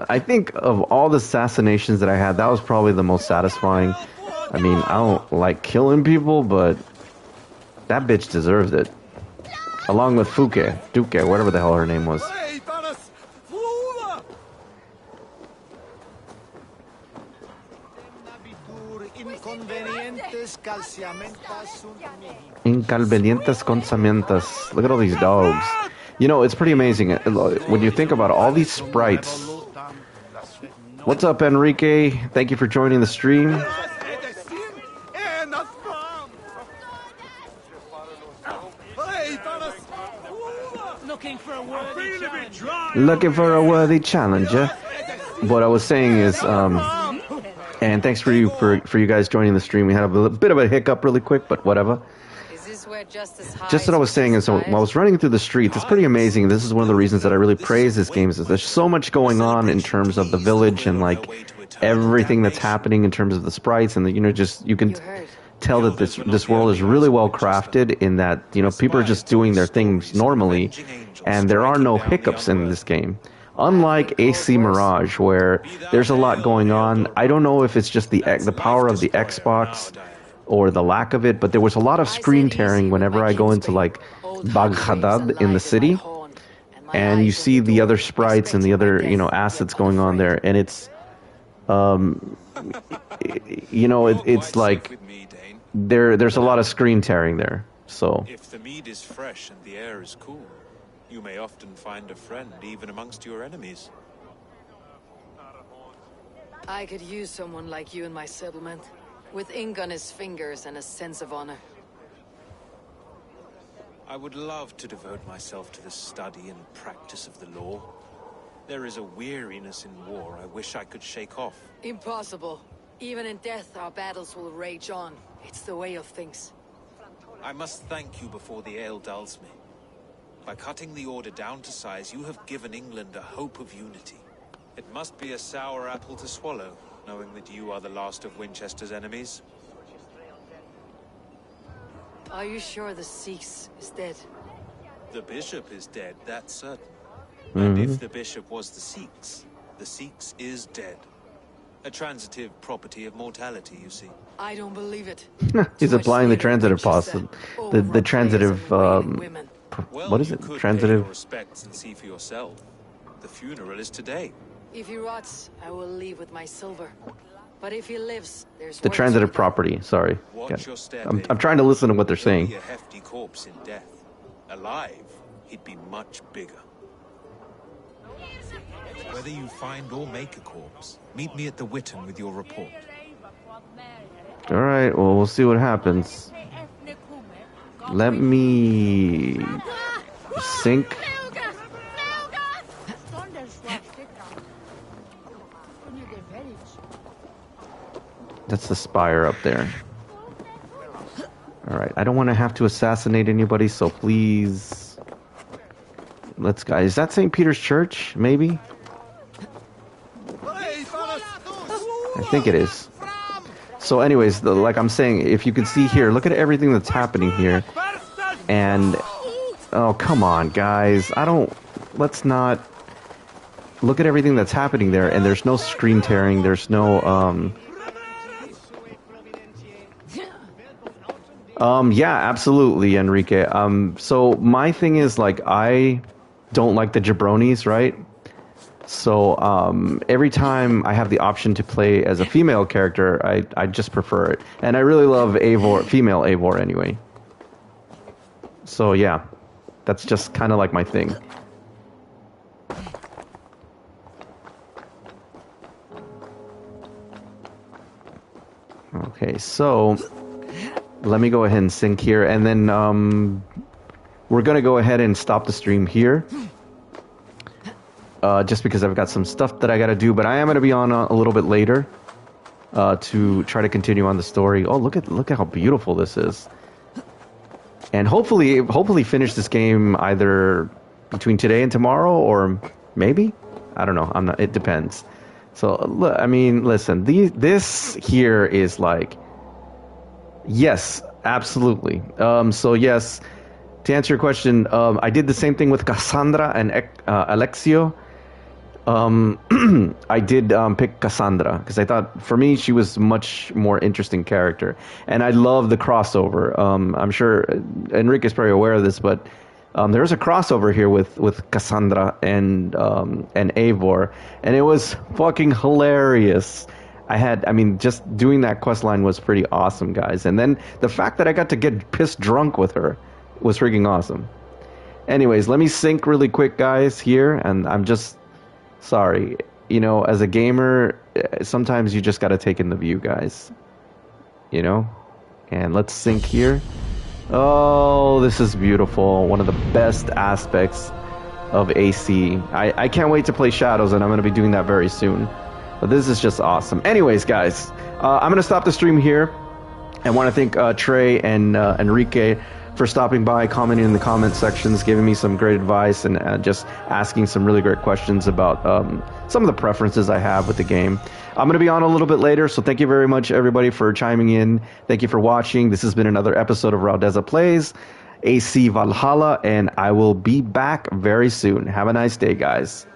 I think of all the assassinations that I had, that was probably the most satisfying. I mean, I don't like killing people, but that bitch deserves it. Along with Duque, whatever the hell her name was. Inconvenientes consamientas. Look at all these dogs. You know, it's pretty amazing. When you think about all these sprites. What's up, Enrique? Thank you for joining the stream. Looking for a worthy challenger. What I was saying is, and thanks for you guys joining the stream. We had a bit of a hiccup really quick, but whatever. Just what I was saying is, so while I was running through the streets, it's pretty amazing. This is one of the reasons that I really praise this game. Is there's so much going on in terms of the village and like everything that's happening in terms of the sprites, and just you can tell that this world is really well crafted. In that people are just doing their things normally, and there are no hiccups in this game. Unlike AC Mirage, where there's a lot going on. I don't know if it's just the power of the Xbox or the lack of it, but there was a lot of screen tearing whenever I go into like Baghdad in the city, and you see the other sprites and the other assets going on there, and it's it's like there's a lot of screen tearing there. So if the mead is fresh and the air is cool, you may often find a friend even amongst your enemies. I could use someone like you in my settlement, with ink on his fingers and a sense of honor. I would love to devote myself to the study and practice of the law. There is a weariness in war I wish I could shake off. Impossible. Even in death, our battles will rage on. It's the way of things. I must thank you before the ale dulls me. By cutting the order down to size, you have given England a hope of unity. It must be a sour apple to swallow, knowing that you are the last of Winchester's enemies. Are you sure the Sikhs is dead? The bishop is dead, that's certain. And if the bishop was the Sikhs is dead. A transitive property of mortality, you see. I don't believe it. He's applying the transitive positive. The transitive, what is it? Transitive. Respects and see for yourself. The funeral is today. If he rots, I will leave with my silver. But if he lives, there's the transitive property. Sorry, I'm trying to listen to what they're saying. A hefty corpse in death. Alive, he'd be much bigger. Whether you find or make a corpse, meet me at the Witten with your report. All right. Well, we'll see what happens. Let me sink. That's the spire up there. All right. I don't want to have to assassinate anybody, so please. Let's go. Is that St. Peter's Church? Maybe. I think it is. So anyways, like I'm saying, if you can see here, look at everything that's happening here. And, oh, come on, guys. Let's not... Look at everything that's happening there, and there's no screen tearing, there's no, yeah, absolutely, Enrique. So my thing is, like, I don't like the jabronis, right? So every time I have the option to play as a female character, I just prefer it. And I really love Eivor, female Eivor anyway. So yeah, that's just kind of like my thing. Okay, so let me go ahead and sync here, and then we're going to go ahead and stop the stream here. just because I've got some stuff that I got to do. But I am going to be on a little bit later to try to continue on the story. Oh, look at how beautiful this is. And hopefully finish this game either between today and tomorrow, or maybe, I don't know. I'm not. It depends. So I mean, listen. This here is like, yes, absolutely. So yes, to answer your question, I did the same thing with Cassandra and Alexio. I did pick Cassandra because I thought, for me, she was a much more interesting character, and I love the crossover. I'm sure Enrique's probably aware of this, but there's a crossover here with Cassandra and Eivor, and it was fucking hilarious. I mean, just doing that quest line was pretty awesome, guys. And then the fact that I got to get pissed drunk with her was freaking awesome. Anyways, let me sync really quick, guys, here, and I'm just sorry. You know, as a gamer, sometimes you just got to take in the view, guys. You know? And let's sync here. Oh, this is beautiful. One of the best aspects of AC. I can't wait to play Shadows, and I'm going to be doing that very soon. But this is just awesome. Anyways, guys, I'm going to stop the stream here. I want to thank Trey and Enrique for stopping by, commenting in the comment sections, giving me some great advice, and just asking some really great questions about some of the preferences I have with the game. I'm going to be on a little bit later, so thank you very much, everybody, for chiming in. Thank you for watching. This has been another episode of RAUDEZA Plays AC Valhalla, and I will be back very soon. Have a nice day, guys.